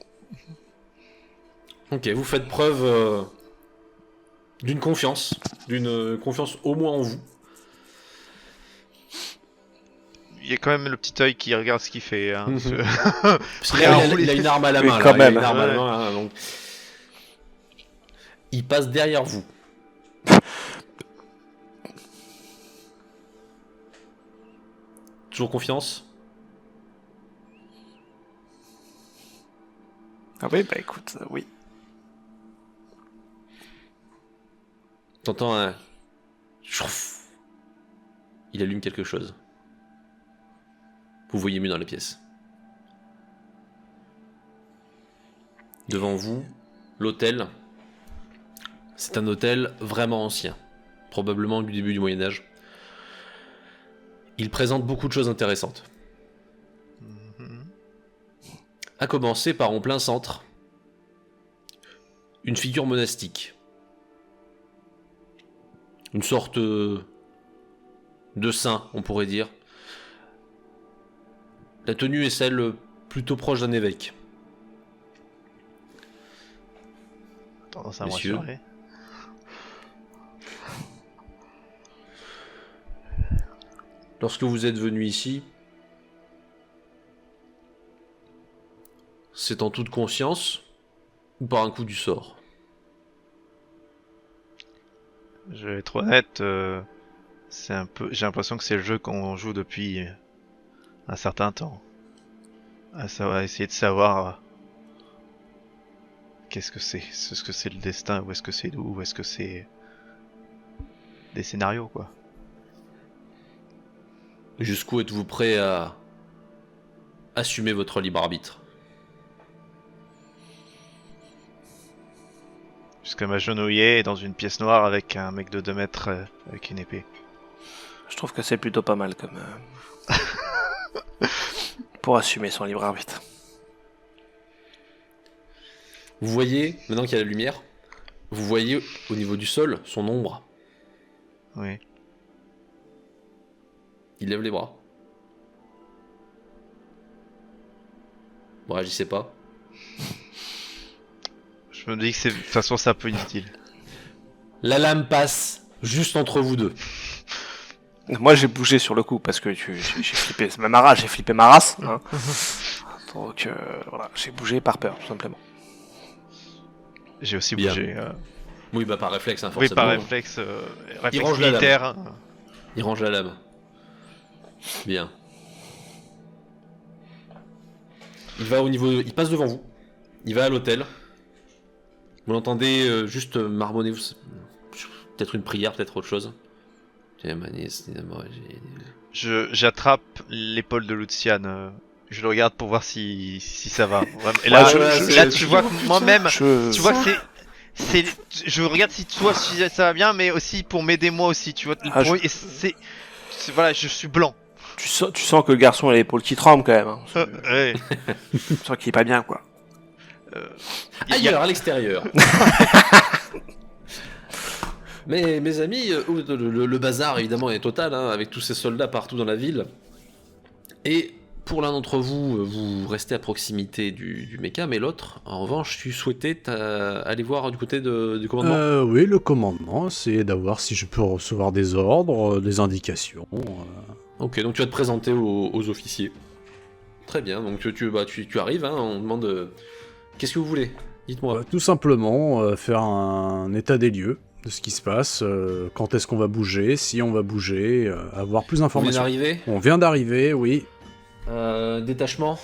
Ok, vous faites preuve d'une confiance au moins en vous. Il y a quand même le petit œil qui regarde ce qu'il fait. Hein, Mhm. ce- Parce qu'il a, il a une arme à la Oui, main, quand là. Il a même. une arme à la Ouais. main, hein, donc. Il passe derrière vous. Toujours confiance? Ah oui, bah écoute, oui. T'entends un... Chouf. Il allume quelque chose. Vous voyez mieux dans la pièce. Devant vous, l'hôtel. C'est un hôtel vraiment ancien. Probablement du début du Moyen-Âge. Il présente beaucoup de choses intéressantes. À commencer par en plein centre, une figure monastique. Une sorte de saint, on pourrait dire. La tenue est celle plutôt proche d'un évêque. Tendance à Messieurs. me rassurer. Lorsque vous êtes venu ici, c'est en toute conscience ou par un coup du sort? Je vais être honnête, c'est un peu. J'ai l'impression que c'est le jeu qu'on joue depuis un certain temps. À savoir, essayer de savoir qu'est-ce que c'est, est-ce que c'est le destin, ou est-ce que c'est ou est-ce que c'est des scénarios quoi. Jusqu'où êtes-vous prêt à assumer votre libre arbitre? Jusqu'à m'agenouiller dans une pièce noire avec un mec de 2 mètres avec une épée. Je trouve que c'est plutôt pas mal comme pour assumer son libre arbitre. Vous voyez, maintenant qu'il y a la lumière, vous voyez au niveau du sol son ombre. Oui. Il lève les bras. Bon, réagissez pas. Je me dis que c'est de toute façon c'est un peu inutile. La lame passe juste entre vous deux. Moi j'ai bougé sur le coup parce que j'ai flippé, c'est même ma race, j'ai flippé ma race. Hein. Donc voilà, j'ai bougé par peur tout simplement. J'ai aussi Bien. bougé. Oui, bah par réflexe, hein, Oui, forcément. par réflexe, réflexe range la lame. militaire. Hein. Il range la lame. Bien. Il va au niveau... Il passe devant vous. Il va à l'hôtel. Vous l'entendez juste marmonner. Peut-être une prière, peut-être autre chose. J'attrape l'épaule de Luciane. Je le regarde pour voir si ça va. Vraiment. Et là, là tu vois que moi-même, tu vois que c'est, je regarde si toi si ça va bien, mais aussi pour m'aider moi aussi, tu vois. Et voilà, je suis blanc. Tu sens que le garçon a l'épaule qui tremble quand même. Hein. Ouais. Tu sens qu'il est pas bien quoi. Ailleurs, à l'extérieur. Mais mes amis, le bazar évidemment est total, hein, avec tous ces soldats partout dans la ville. Et pour l'un d'entre vous, vous restez à proximité du mecha, mais l'autre, en revanche, tu souhaitais aller voir du côté du commandement. Oui, le commandement, c'est d'avoir si je peux recevoir des ordres, des indications. Ok, donc tu vas te présenter aux officiers. Très bien, donc tu arrives, hein, on demande... qu'est-ce que vous voulez? Dites-moi. Tout simplement faire un état des lieux de ce qui se passe, quand est-ce qu'on va bouger, si on va bouger, avoir plus Vous venez d'informations. d'arriver? On vient d'arriver, oui. Détachement?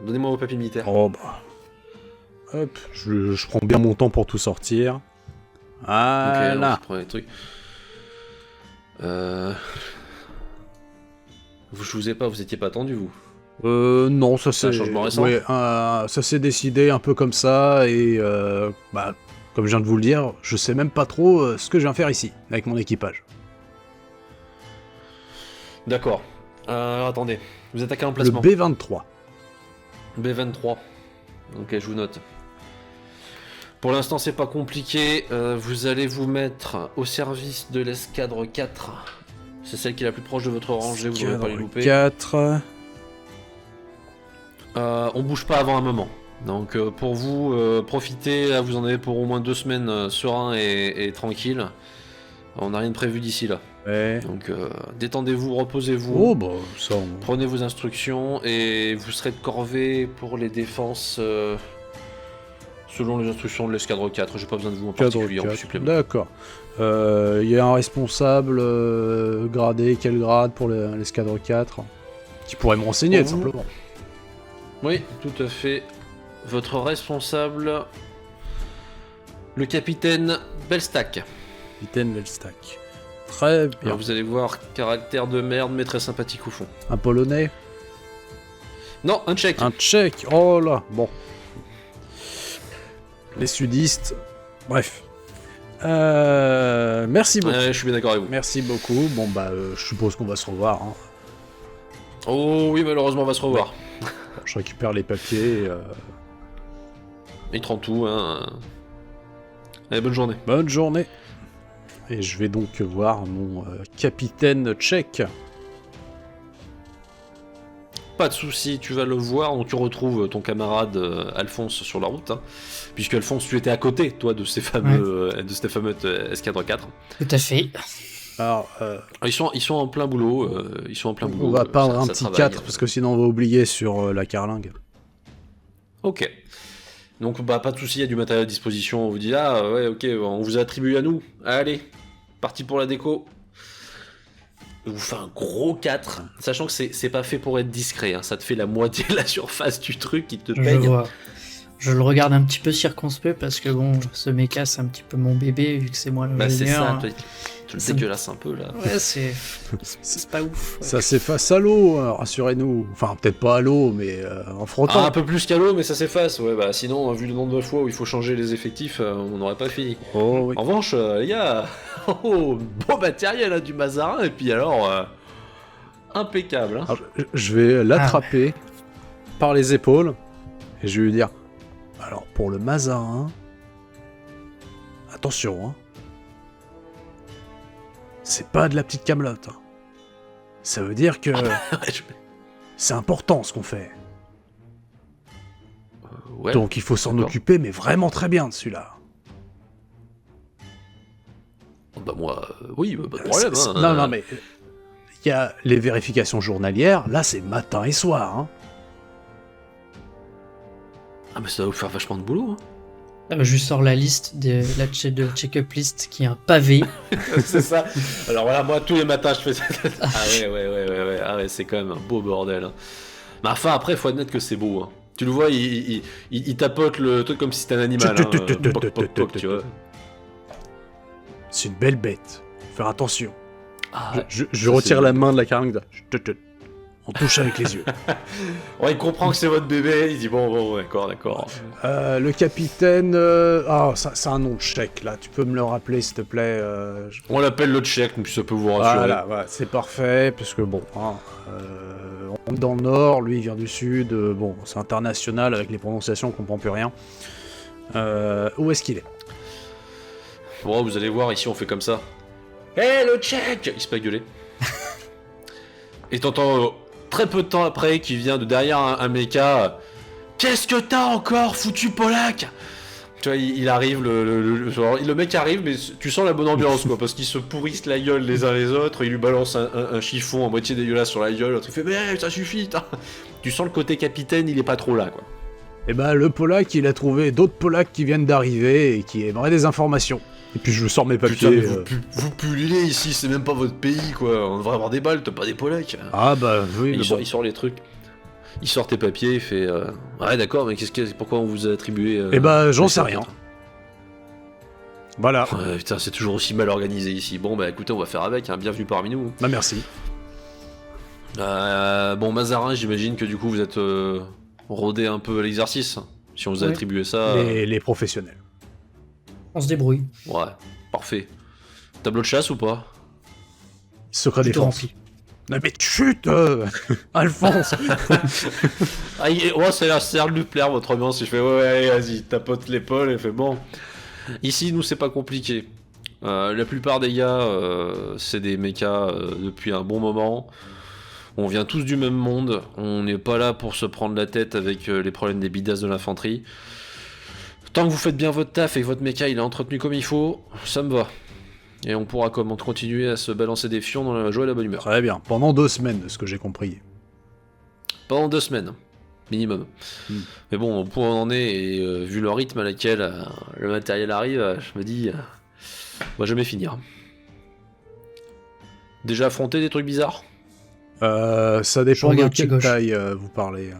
Donnez-moi vos papiers militaires. Oh bah. Hop, je prends bien mon temps pour tout sortir. Ok, alors Voilà. je prends les trucs. Je vous ai pas, vous étiez pas attendu, vous? Non, ça C'est un c'est... changement récent. Ouais, ça s'est décidé un peu comme ça, et bah, comme je viens de vous le dire, je sais même pas trop ce que je viens faire ici, avec mon équipage. D'accord. Alors attendez, vous êtes à quel Le emplacement? B23. B23. Ok, je vous note. Pour l'instant, c'est pas compliqué. Vous allez vous mettre au service de l'escadre 4. C'est celle qui est la plus proche de votre rangée, vous n'aurez pas les louper. 4. On bouge pas avant un moment. Donc pour vous, profitez, vous en avez pour au moins 2 semaines serein et tranquille. On n'a rien de prévu d'ici là. Ouais. Donc détendez-vous, reposez-vous. Oh, bah, ça. Prenez vos instructions et vous serez de corvée pour les défenses selon les instructions de l'escadre 4. J'ai pas besoin de vous en particulier en supplément. D'accord. Il y a un responsable gradé, quel grade pour l'escadre 4 qui pourrait me renseigner, Pour tout vous simplement. Oui, tout à fait. Votre responsable, le capitaine Belstack. Capitaine Velstack. Très bien. Alors vous allez voir, caractère de merde, mais très sympathique au fond. Un polonais. Non, un tchèque. Un tchèque. Oh là. Bon. Les sudistes. Bref. Merci beaucoup. Ouais, je suis bien d'accord avec vous. Merci beaucoup. Bon, bah, je suppose qu'on va se revoir. Hein. Oh oui, malheureusement, on va se revoir. Je récupère les papiers. Il te rend tout, hein. Allez, bonne journée. Bonne journée. Et je vais donc voir mon capitaine tchèque. Pas de soucis, tu vas le voir, donc tu retrouves ton camarade Alphonse sur la route, hein, puisque Alphonse, tu étais à côté, toi, de ces fameux, de cette fameuse escadre 4. Tout à fait. Alors, Ils sont en plein boulot, on va peindre un ça petit travaille. 4 parce que sinon on va oublier sur la carlingue. Ok. Donc bah pas de soucis, il y a du matériel à disposition, on vous dit ouais ok, on vous a attribué à nous. Allez, parti pour la déco. Il vous fait un gros 4, sachant que c'est pas fait pour être discret, hein, ça te fait la moitié de la surface du truc qui te Je paye. vois. Je le regarde un petit peu circonspect parce que bon, ce méca c'est un petit peu mon bébé vu que c'est moi Bah c'est l'ingénieur. ça, tu le dégueulasses un peu là. Ouais, c'est pas ouf. Ouais. Ça s'efface à l'eau, rassurez-nous. Enfin, peut-être pas à l'eau, mais en frottant. Un peu plus qu'à l'eau, mais ça s'efface, ouais bah sinon, vu le nombre de fois où il faut changer les effectifs, on n'aurait pas fini. Oh oui. En revanche, les gars, beau matériel, hein, du Mazarin, et puis alors, impeccable. Hein. Alors, je vais l'attraper par les épaules et je vais lui dire alors, pour le Mazarin, attention, hein. C'est pas de la petite camelote. Hein. Ça veut dire que c'est important ce qu'on fait. Ouais. Donc il faut s'en d'accord. occuper, mais vraiment très bien de celui-là. Bah moi, oui, bah, pas de problème. C'est- Hein. Non, mais il y a les vérifications journalières. Là, c'est matin et soir. Hein. Ah mais ça va vous faire vachement de boulot. Hein. Je lui sors la liste de check-up list qui est un pavé. C'est ça. Alors voilà, moi tous les matins je fais ça. Ah ouais. Ah ouais, c'est quand même un beau bordel. Hein. Mais enfin après, faut admettre que c'est beau. Hein. Tu le vois, il tapote le truc comme si c'était un animal. Hein. Poc, tu vois. C'est une belle bête. Faut faire attention. Ah, Je ça, retire c'est- la main de la carlingue. On touche avec les yeux. Ouais, il comprend que c'est votre bébé. Il dit bon, d'accord. Le capitaine... c'est un nom tchèque, là. Tu peux me le rappeler, s'il te plaît On l'appelle le tchèque, donc ça peut vous rassurer. Voilà, c'est parfait, parce que bon... Hein, on est dans le nord, lui il vient du sud. Bon, c'est international, avec les prononciations, on comprend plus rien. Où est-ce qu'il est? Bon, vous allez voir, ici on fait comme ça. Hé, le tchèque! Il se fait gueuler. Et t'entends très peu de temps après qu'il vient de derrière un méca. Qu'est-ce que t'as encore, foutu Polak? Tu vois, il arrive, le mec arrive, mais tu sens la bonne ambiance, quoi, parce qu'ils se pourrissent la gueule les uns les autres, il lui balance un chiffon à moitié dégueulasse sur la gueule, l'autre il fait mais ça suffit, tu sens le côté capitaine, il est pas trop là, quoi. Eh ben, le Polak, il a trouvé d'autres Polaks qui viennent d'arriver et qui aimeraient des informations. Et puis je sors mes papiers. Putain, mais vous pullulez ici, c'est même pas votre pays, quoi, on devrait avoir des balles, t'as pas des Polaks. Ah bah oui, il, mais sort, bon. il sort les trucs. Il sort tes papiers, il fait ouais d'accord, mais pourquoi on vous a attribué Eh ben, j'en les sais rien. Voilà. Ouais, putain, c'est toujours aussi mal organisé ici. Bon bah écoutez, on va faire avec, hein. Bienvenue parmi nous. Bah merci. Bon Mazarin, j'imagine que du coup vous êtes rodé un peu à l'exercice. Si on vous a Oui. attribué ça. Les professionnels. On se débrouille. Ouais, parfait. Tableau de chasse ou pas? Secret Plutôt défense. rempli. Non mais chut Alphonse. Ça a l'air de lui plaire votre ambiance. Je fais ouais, allez, vas-y, tapote l'épaule et fait bon. Ici, nous, c'est pas compliqué. La plupart des gars, c'est des mechas depuis un bon moment. On vient tous du même monde. On n'est pas là pour se prendre la tête avec les problèmes des bidasses de l'infanterie. Tant que vous faites bien votre taf et que votre mecha il est entretenu comme il faut, ça me va. Et on pourra continuer à se balancer des fions dans la joie et la bonne humeur. Très bien, pendant 2 semaines, de ce que j'ai compris. Pendant 2 semaines, minimum. Mais bon, au point où on en est, et vu le rythme à laquelle le matériel arrive, je me dis, on va jamais finir. Déjà affronté des trucs bizarres? Ça dépend de regarde pied quelle gauche. taille vous parlez.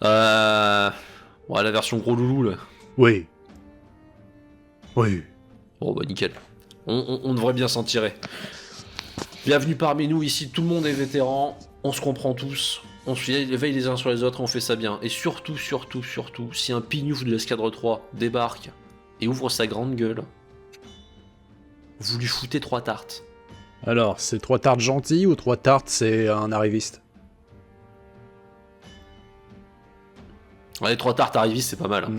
Ouais, la version gros loulou là. Oui. Oui. Bon bah nickel. On devrait bien s'en tirer. Bienvenue parmi nous, ici tout le monde est vétéran, on se comprend tous, on se veille les uns sur les autres et on fait ça bien. Et surtout, si un pignouf de l'escadre 3 débarque et ouvre sa grande gueule, vous lui foutez 3 tartes. Alors, c'est 3 tartes gentilles ou 3 tartes c'est un arriviste? Ouais, les 3 tartes arrivistes c'est pas mal.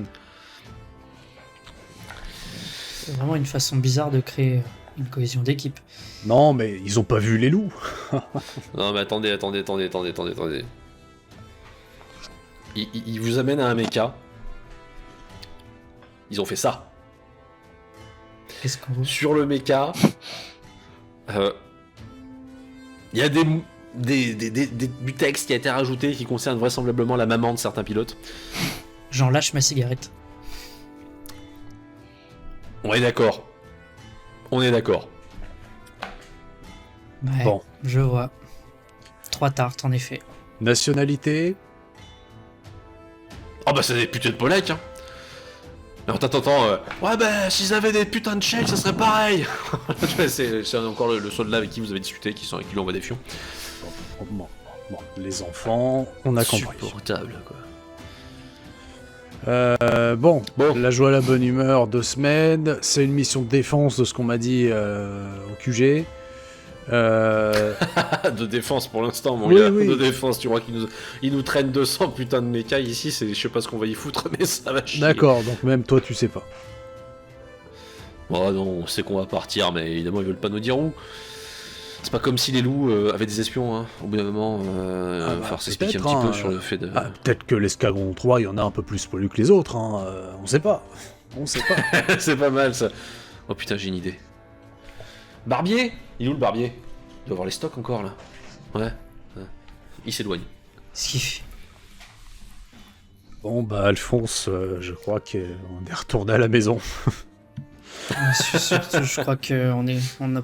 C'est vraiment une façon bizarre de créer une cohésion d'équipe. Non, mais ils ont pas vu les loups. Non mais attendez. Ils vous amènent à un mecha. Ils ont fait ça. Qu'est-ce qu'on veut? Sur le mecha, il y a du texte qui a été rajouté qui concerne vraisemblablement la maman de certains pilotes. J'en lâche ma cigarette. On est d'accord. Ouais, Bon. je vois. 3 tartes, en effet. Nationalité? Oh bah c'est des putains de Polacs hein. Alors t'entends, ouais bah s'ils avaient des putains de Tchèques ça serait pareil. Tu vois, c'est encore le soldat avec qui vous avez discuté qui lui envoie des fions. Bon, les enfants, on a compris. Insupportable quoi. Bon, Bon. la joie, la bonne humeur, 2 semaines. C'est une mission de défense de ce qu'on m'a dit au QG. De défense pour l'instant mon Oui, gars, oui. de défense, tu vois qu'ils nous traînent 200 putains de méca ici, je sais pas ce qu'on va y foutre mais ça va chier. D'accord, donc même toi tu sais pas. Oh non, on sait qu'on va partir mais évidemment ils veulent pas nous dire où. C'est pas comme si les loups avaient des espions, hein. Au bout d'un moment, falloir s'expliquer un peut-être, petit peu hein, sur le fait de... Peut-être que l'escadron 3, il y en a un peu plus pollu que les autres, hein. On sait pas. C'est pas mal ça. Oh putain, j'ai une idée. Barbier? Il est où le barbier? Il doit avoir les stocks encore là. Ouais. Il s'éloigne. Ce qui fait. Bon, bah, Alphonse, je crois qu'on est retourné à la maison. Surtout, je crois qu'on ne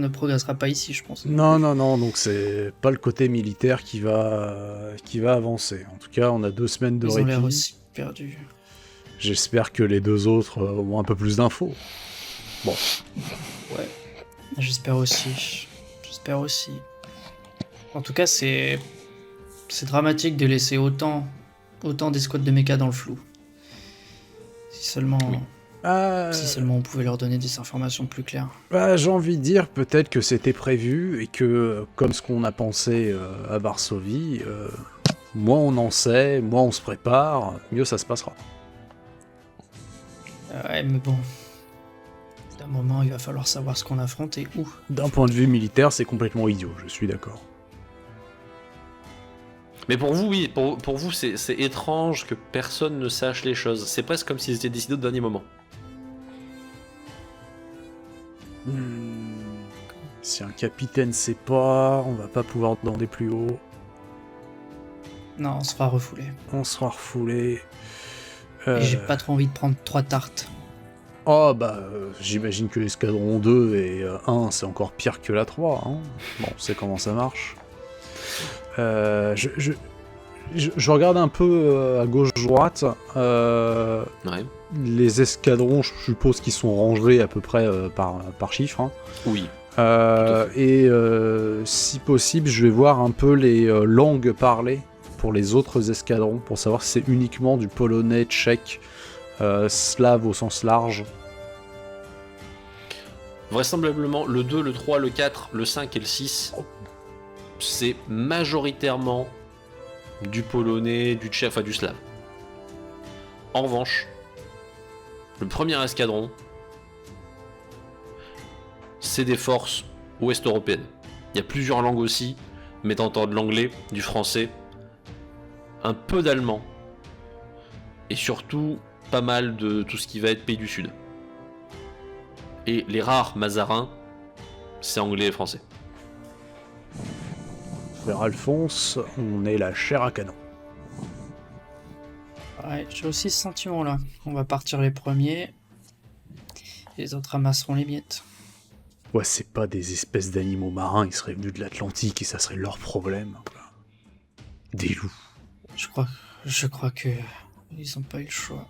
progressera pas ici, je pense. Non, donc c'est pas le côté militaire qui va avancer. En tout cas, on a 2 semaines de Ils ont l'air répit. aussi perdus. J'espère que les 2 autres ont un peu plus d'infos. Bon. Ouais, j'espère aussi. En tout cas, c'est dramatique de laisser autant d'escouades de méca dans le flou. Si seulement on pouvait leur donner des informations plus claires. Bah, j'ai envie de dire peut-être que c'était prévu et que, comme ce qu'on a pensé à Varsovie, moins on en sait, moins on se prépare, mieux ça se passera. Ouais, mais bon. D'un moment, il va falloir savoir ce qu'on affronte et où. D'un point de vue militaire, c'est complètement idiot, je suis d'accord. Mais pour vous, oui, pour vous, c'est étrange que personne ne sache les choses. C'est presque comme s'ils étaient décidés au dernier moment. Si un capitaine sait pas, on va pas pouvoir demander plus haut. Non, on se fera refouler. On sera refoulé. Et j'ai pas trop envie de prendre 3 tartes. Oh bah, j'imagine que l'escadron 2 et 1, c'est encore pire que la 3. Hein. Bon, on sait comment ça marche. Je regarde un peu à gauche-droite. Ouais. Les escadrons, je suppose qu'ils sont rangés à peu près par chiffre. Hein. Oui. Et si possible, je vais voir un peu les langues parlées pour les autres escadrons, pour savoir si c'est uniquement du polonais, tchèque, slave au sens large. Vraisemblablement, le 2, le 3, le 4, le 5 et le 6, c'est majoritairement du polonais, du tchèque, enfin du slave. En revanche, le premier escadron, c'est des forces ouest-européennes. Il y a plusieurs langues aussi, mais t'entends de l'anglais, du français, un peu d'allemand, et surtout pas mal de tout ce qui va être pays du Sud. Et les rares mazarins, c'est anglais et français. Frère Alphonse, on est la chair à canon. Ouais, j'ai aussi ce sentiment-là. On va partir les premiers. Les autres ramasseront les miettes. Ouais, c'est pas des espèces d'animaux marins, ils seraient venus de l'Atlantique et ça serait leur problème. Des loups. Je crois que ils ont pas eu le choix.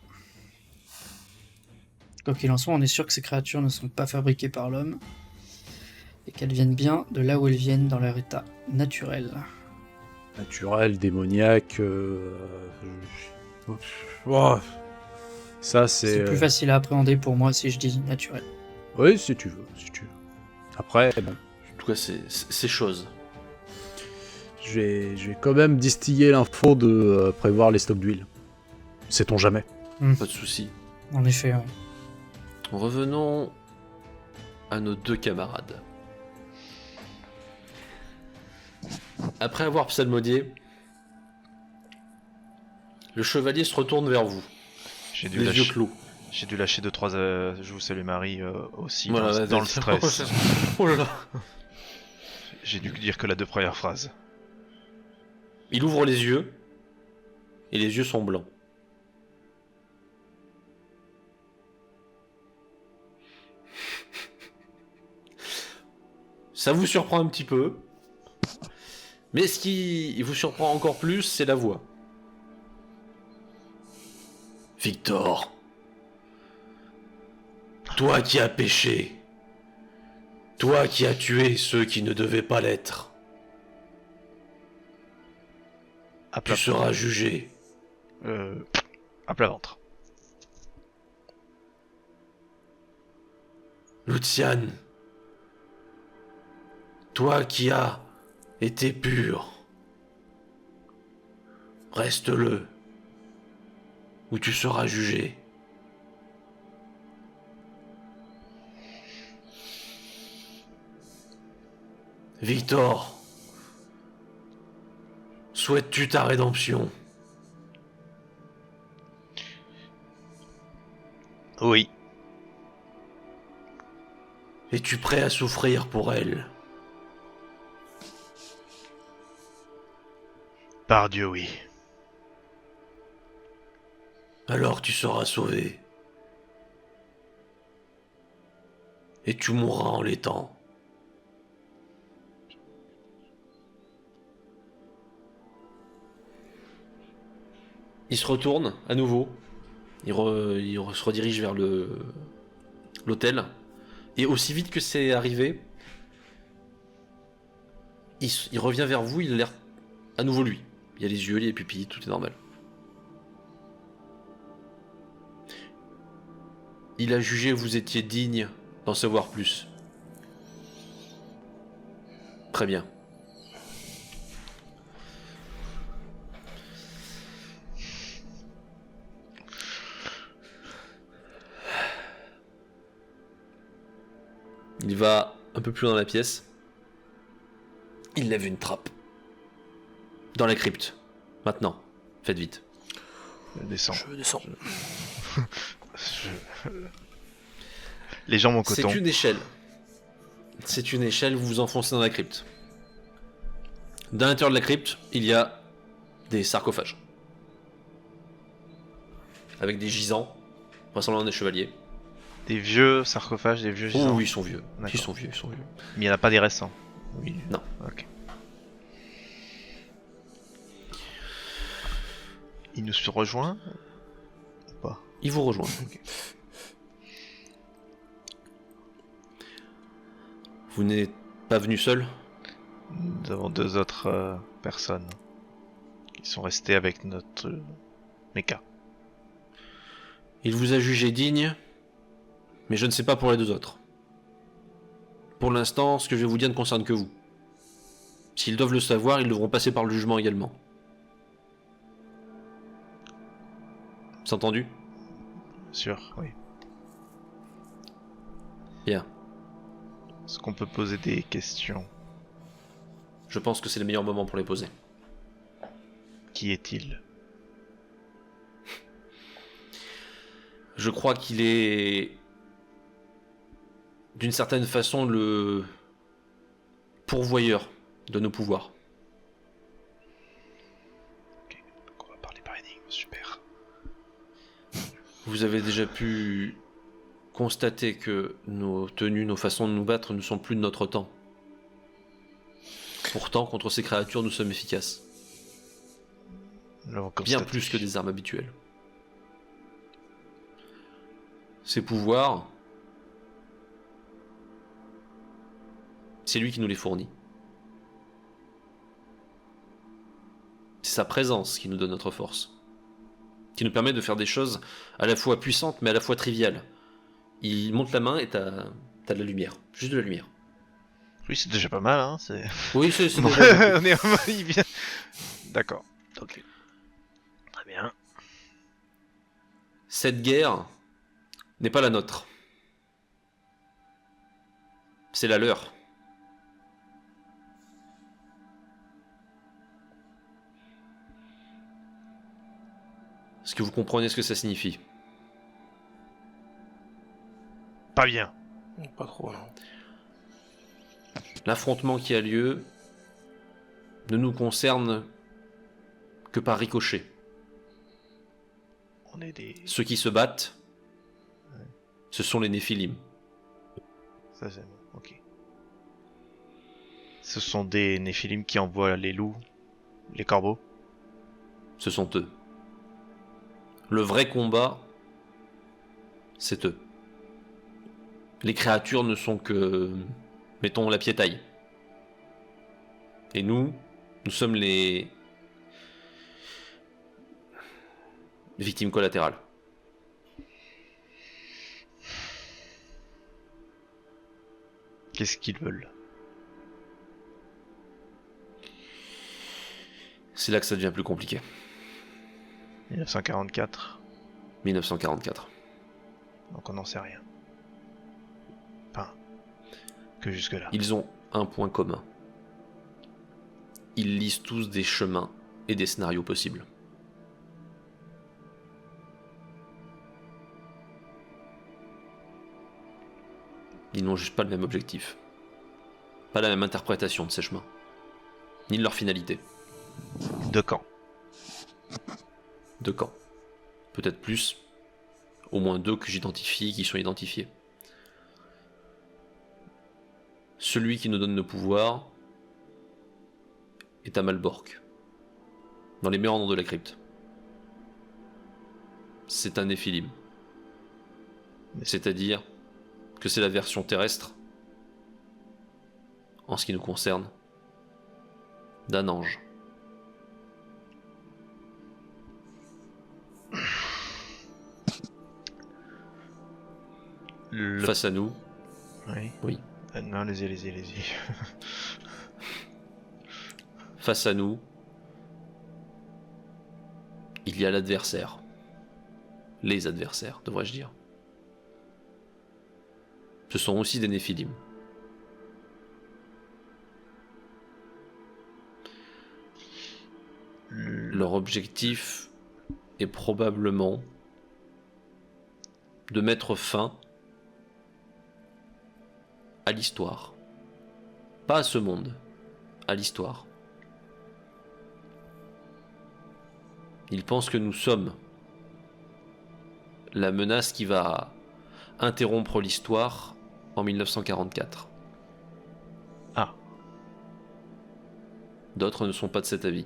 Quoi qu'il en soit, on est sûr que ces créatures ne sont pas fabriquées par l'homme et qu'elles viennent bien de là où elles viennent dans leur état naturel. Naturel, démoniaque. Oh. Ça, C'est plus facile à appréhender pour moi si je dis naturel. Oui, si tu veux. Après, bon. En tout cas, c'est chose. Je vais quand même distiller l'info de prévoir les stocks d'huile. Sait-on jamais. Pas de soucis. En effet, ouais. Revenons à nos deux camarades. Après avoir psalmodié, le chevalier se retourne vers vous, J'ai dû les lâcher. yeux clos. J'ai dû lâcher 2-3 je vous salue Marie aussi Voilà, dans le stress. Oh là là. J'ai dû dire que la 2 premières phrases. Il ouvre les yeux, et les yeux sont blancs. Ça vous surprend un petit peu, mais ce qui vous surprend encore plus, c'est la voix. Victor, toi qui as péché, toi qui as tué ceux qui ne devaient pas l'être, À plat, tu seras jugé. à plat ventre. Luciane, toi qui as été pur, reste-le, ou tu seras jugé. Victor, souhaites-tu ta rédemption? Oui. Es-tu prêt à souffrir pour elle? Par Dieu, oui. Alors tu seras sauvé. Et tu mourras en l'étang. Il se retourne à nouveau. Il se redirige vers l'hôtel. Et aussi vite que c'est arrivé, il revient vers vous, il a l'air à nouveau lui. Il y a les yeux, les pupilles, tout est normal. Il a jugé que vous étiez digne d'en savoir plus. Très bien. Il va un peu plus dans la pièce. Il lève une trappe. Dans la crypte. Maintenant. Faites vite. Descends. Je descends. Les jambes en coton. C'est une échelle. C'est une échelle, vous vous enfoncez dans la crypte. Dans l'intérieur de la crypte, il y a des sarcophages. Avec des gisants, ressemblant à des chevaliers. Des vieux sarcophages, des vieux Oh gisants. oui, ils sont vieux. D'accord. Ils sont vieux, ils sont vieux. Mais il n'y en a pas des récents. Oui. Non. Ok. Il nous rejoint ou pas? Il vous rejoint. Ok. Vous n'êtes pas venu seul? Nous avons 2 autres personnes qui sont restées avec notre mecha. Il vous a jugé digne, mais je ne sais pas pour les 2 autres. Pour l'instant, ce que je vais vous dire ne concerne que vous. S'ils doivent le savoir, ils devront passer par le jugement également. C'est entendu? Sûr, oui. Bien. Est-ce qu'on peut poser des questions? Je pense que c'est le meilleur moment pour les poser. Qui est-il? Je crois qu'il est, d'une certaine façon, le pourvoyeur de nos pouvoirs. Ok, donc on va parler par énigme, super. Vous avez déjà pu constater que nos tenues, nos façons de nous battre ne sont plus de notre temps. Pourtant, contre ces créatures, nous sommes efficaces. Nous l'avons Bien constaté. plus que des armes habituelles. Ces pouvoirs, c'est lui qui nous les fournit. C'est sa présence qui nous donne notre force. Qui nous permet de faire des choses à la fois puissantes mais à la fois triviales. Il monte la main et t'as de la lumière. Juste de la lumière. Oui, c'est déjà pas mal, hein. C'est... Oui, c'est on déjà... est il vient. D'accord. Ok. Très bien. Cette guerre n'est pas la nôtre. C'est la leur. Est-ce que vous comprenez ce que ça signifie? Pas bien. Pas trop, non. L'affrontement qui a lieu ne nous concerne que par ricochet. On est des. Ceux qui se battent, ce sont les Néphilim. Ça, c'est bon. Ok. Ce sont des Néphilim qui envoient les loups, les corbeaux. Ce sont eux. Le vrai combat, c'est eux. Les créatures ne sont que, mettons, la piétaille. Et nous sommes les victimes collatérales. Qu'est-ce qu'ils veulent? C'est là que ça devient plus compliqué. 1944. 1944. Donc on n'en sait rien. Enfin, que jusque-là. Ils ont un point commun. Ils lisent tous des chemins et des scénarios possibles. Ils n'ont juste pas le même objectif. Pas la même interprétation de ces chemins. Ni de leur finalité. De camp. De camp. Peut-être plus. Au moins 2 que j'identifie, qui sont identifiés. Celui qui nous donne le pouvoir est à Malbork, dans les méandres de la crypte. C'est un Néphilim. C'est-à-dire que c'est la version terrestre, en ce qui nous concerne, d'un ange. Face à nous, Oui. oui. Non, allez-y. Face à nous, il y a l'adversaire. Les adversaires, devrais-je dire. Ce sont aussi des Néphilim. Leur objectif est probablement de mettre fin à l'histoire. Pas à ce monde, à l'histoire. Ils pensent que nous sommes la menace qui va interrompre l'histoire en 1944. Ah. D'autres ne sont pas de cet avis.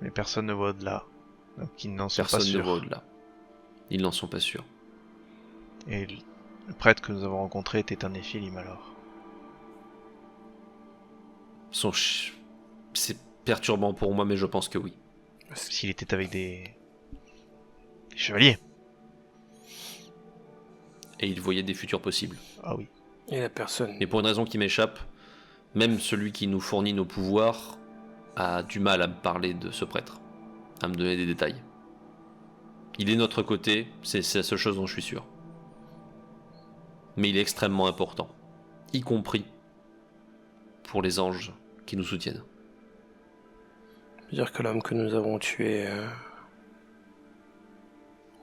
Mais personne ne voit au-delà. Donc ils n'en sont pas Personne ne sûrs. voit au-delà. Ils n'en sont pas sûrs. Et le prêtre que nous avons rencontré était un Néphilim alors. C'est perturbant pour moi, mais je pense que oui. S'il était avec des chevaliers. et il voyait des futurs possibles. Ah oui. Et la personne. Mais pour une raison qui m'échappe, même celui qui nous fournit nos pouvoirs a du mal à me parler de ce prêtre, à me donner des détails. Il est de notre côté, c'est la seule chose dont je suis sûr. Mais il est extrêmement important, y compris pour les anges qui nous soutiennent. Dire que l'homme que nous avons tué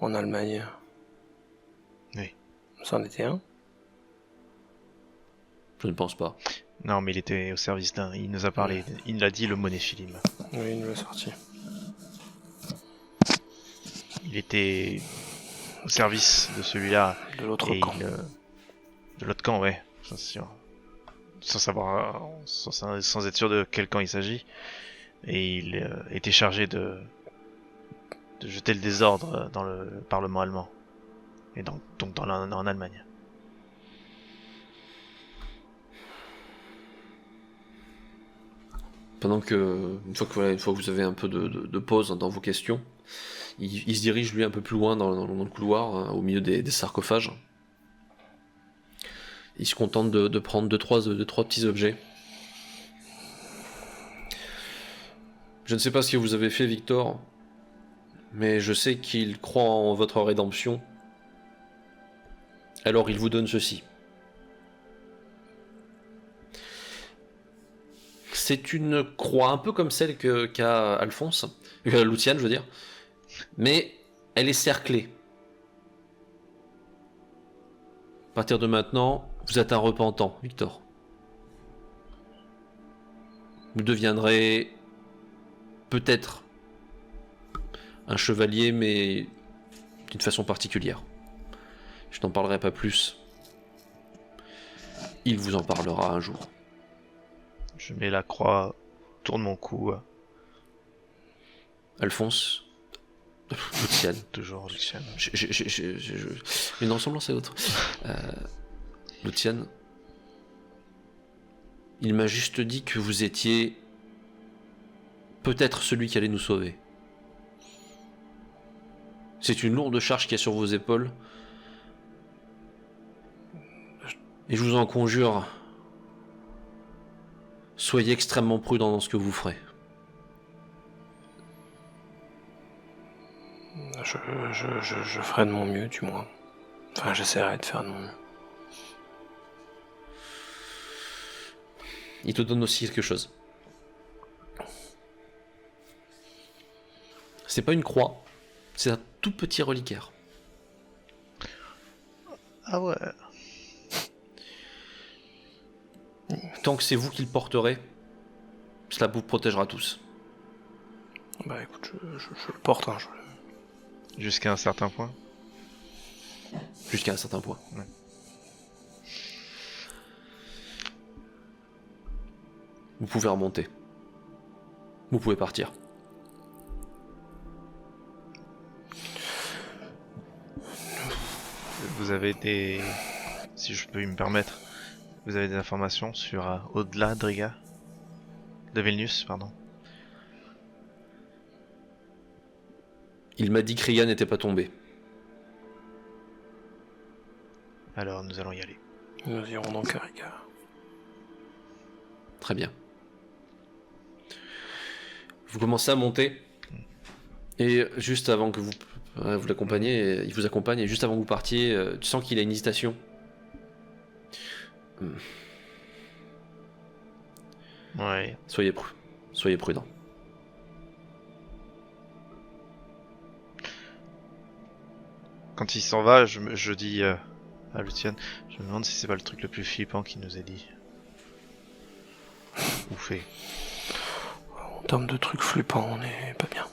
en Allemagne. Oui. C'en était un. Je ne pense pas. Non, mais il était au service d'un. Il nous a parlé. Il nous a dit le mot Néphilim. Oui, il nous l'a sorti. Il était au service de celui-là. De l'autre Et camp. de l'autre camp, ouais. Bien sûr. Sans savoir, sans être sûr de quel camp il s'agit. Et il était chargé de jeter le désordre dans le Parlement allemand. Et donc en Allemagne. Pendant que, une fois que vous avez un peu de pause dans vos questions, il se dirige lui un peu plus loin dans le couloir, au milieu des sarcophages. Il se contente de prendre deux, trois petits objets. Je ne sais pas ce que vous avez fait, Victor, mais je sais qu'il croit en votre rédemption. Alors il vous donne ceci. C'est une croix un peu comme celle qu'a Alphonse, Luciane je veux dire, mais elle est cerclée. À partir de maintenant, vous êtes un repentant, Victor. Vous deviendrez peut-être un chevalier, mais d'une façon particulière. Je n'en parlerai pas plus. Il vous en parlera un jour. Je mets la croix, tourne mon cou. Alphonse, Luciane. Toujours Luciane. Une ressemblance à l'autre. Luciane, il m'a juste dit que vous étiez peut-être celui qui allait nous sauver. C'est une lourde charge qu'il y a sur vos épaules. Et je vous en conjure, soyez extrêmement prudent dans ce que vous ferez. Je ferai de mon mieux, du moins. Enfin, j'essaierai de faire de mon mieux. Il te donne aussi quelque chose. C'est pas une croix, c'est un tout petit reliquaire. Ah ouais. Tant que c'est vous qui le porterez, cela vous protégera tous. Bah écoute, je le porte, hein. Jusqu'à un certain point. Jusqu'à un certain point. Ouais. Vous pouvez remonter. Vous pouvez partir. Vous avez des... Si je peux me permettre, vous avez des informations sur au-delà de Riga? De Vilnius, pardon. Il m'a dit que Riga n'était pas tombé. Alors nous allons y aller. Nous irons donc à Riga. Très bien. Vous commencez à monter. Et juste avant que vous l'accompagniez, il vous accompagne, et juste avant que vous partiez, tu sens qu'il a une hésitation. Ouais. Soyez prudent. Quand il s'en va, je dis à Luciane, je me demande si c'est pas le truc le plus flippant qu'il nous ait dit. Ou fait. En termes de trucs flippants, on est pas bien.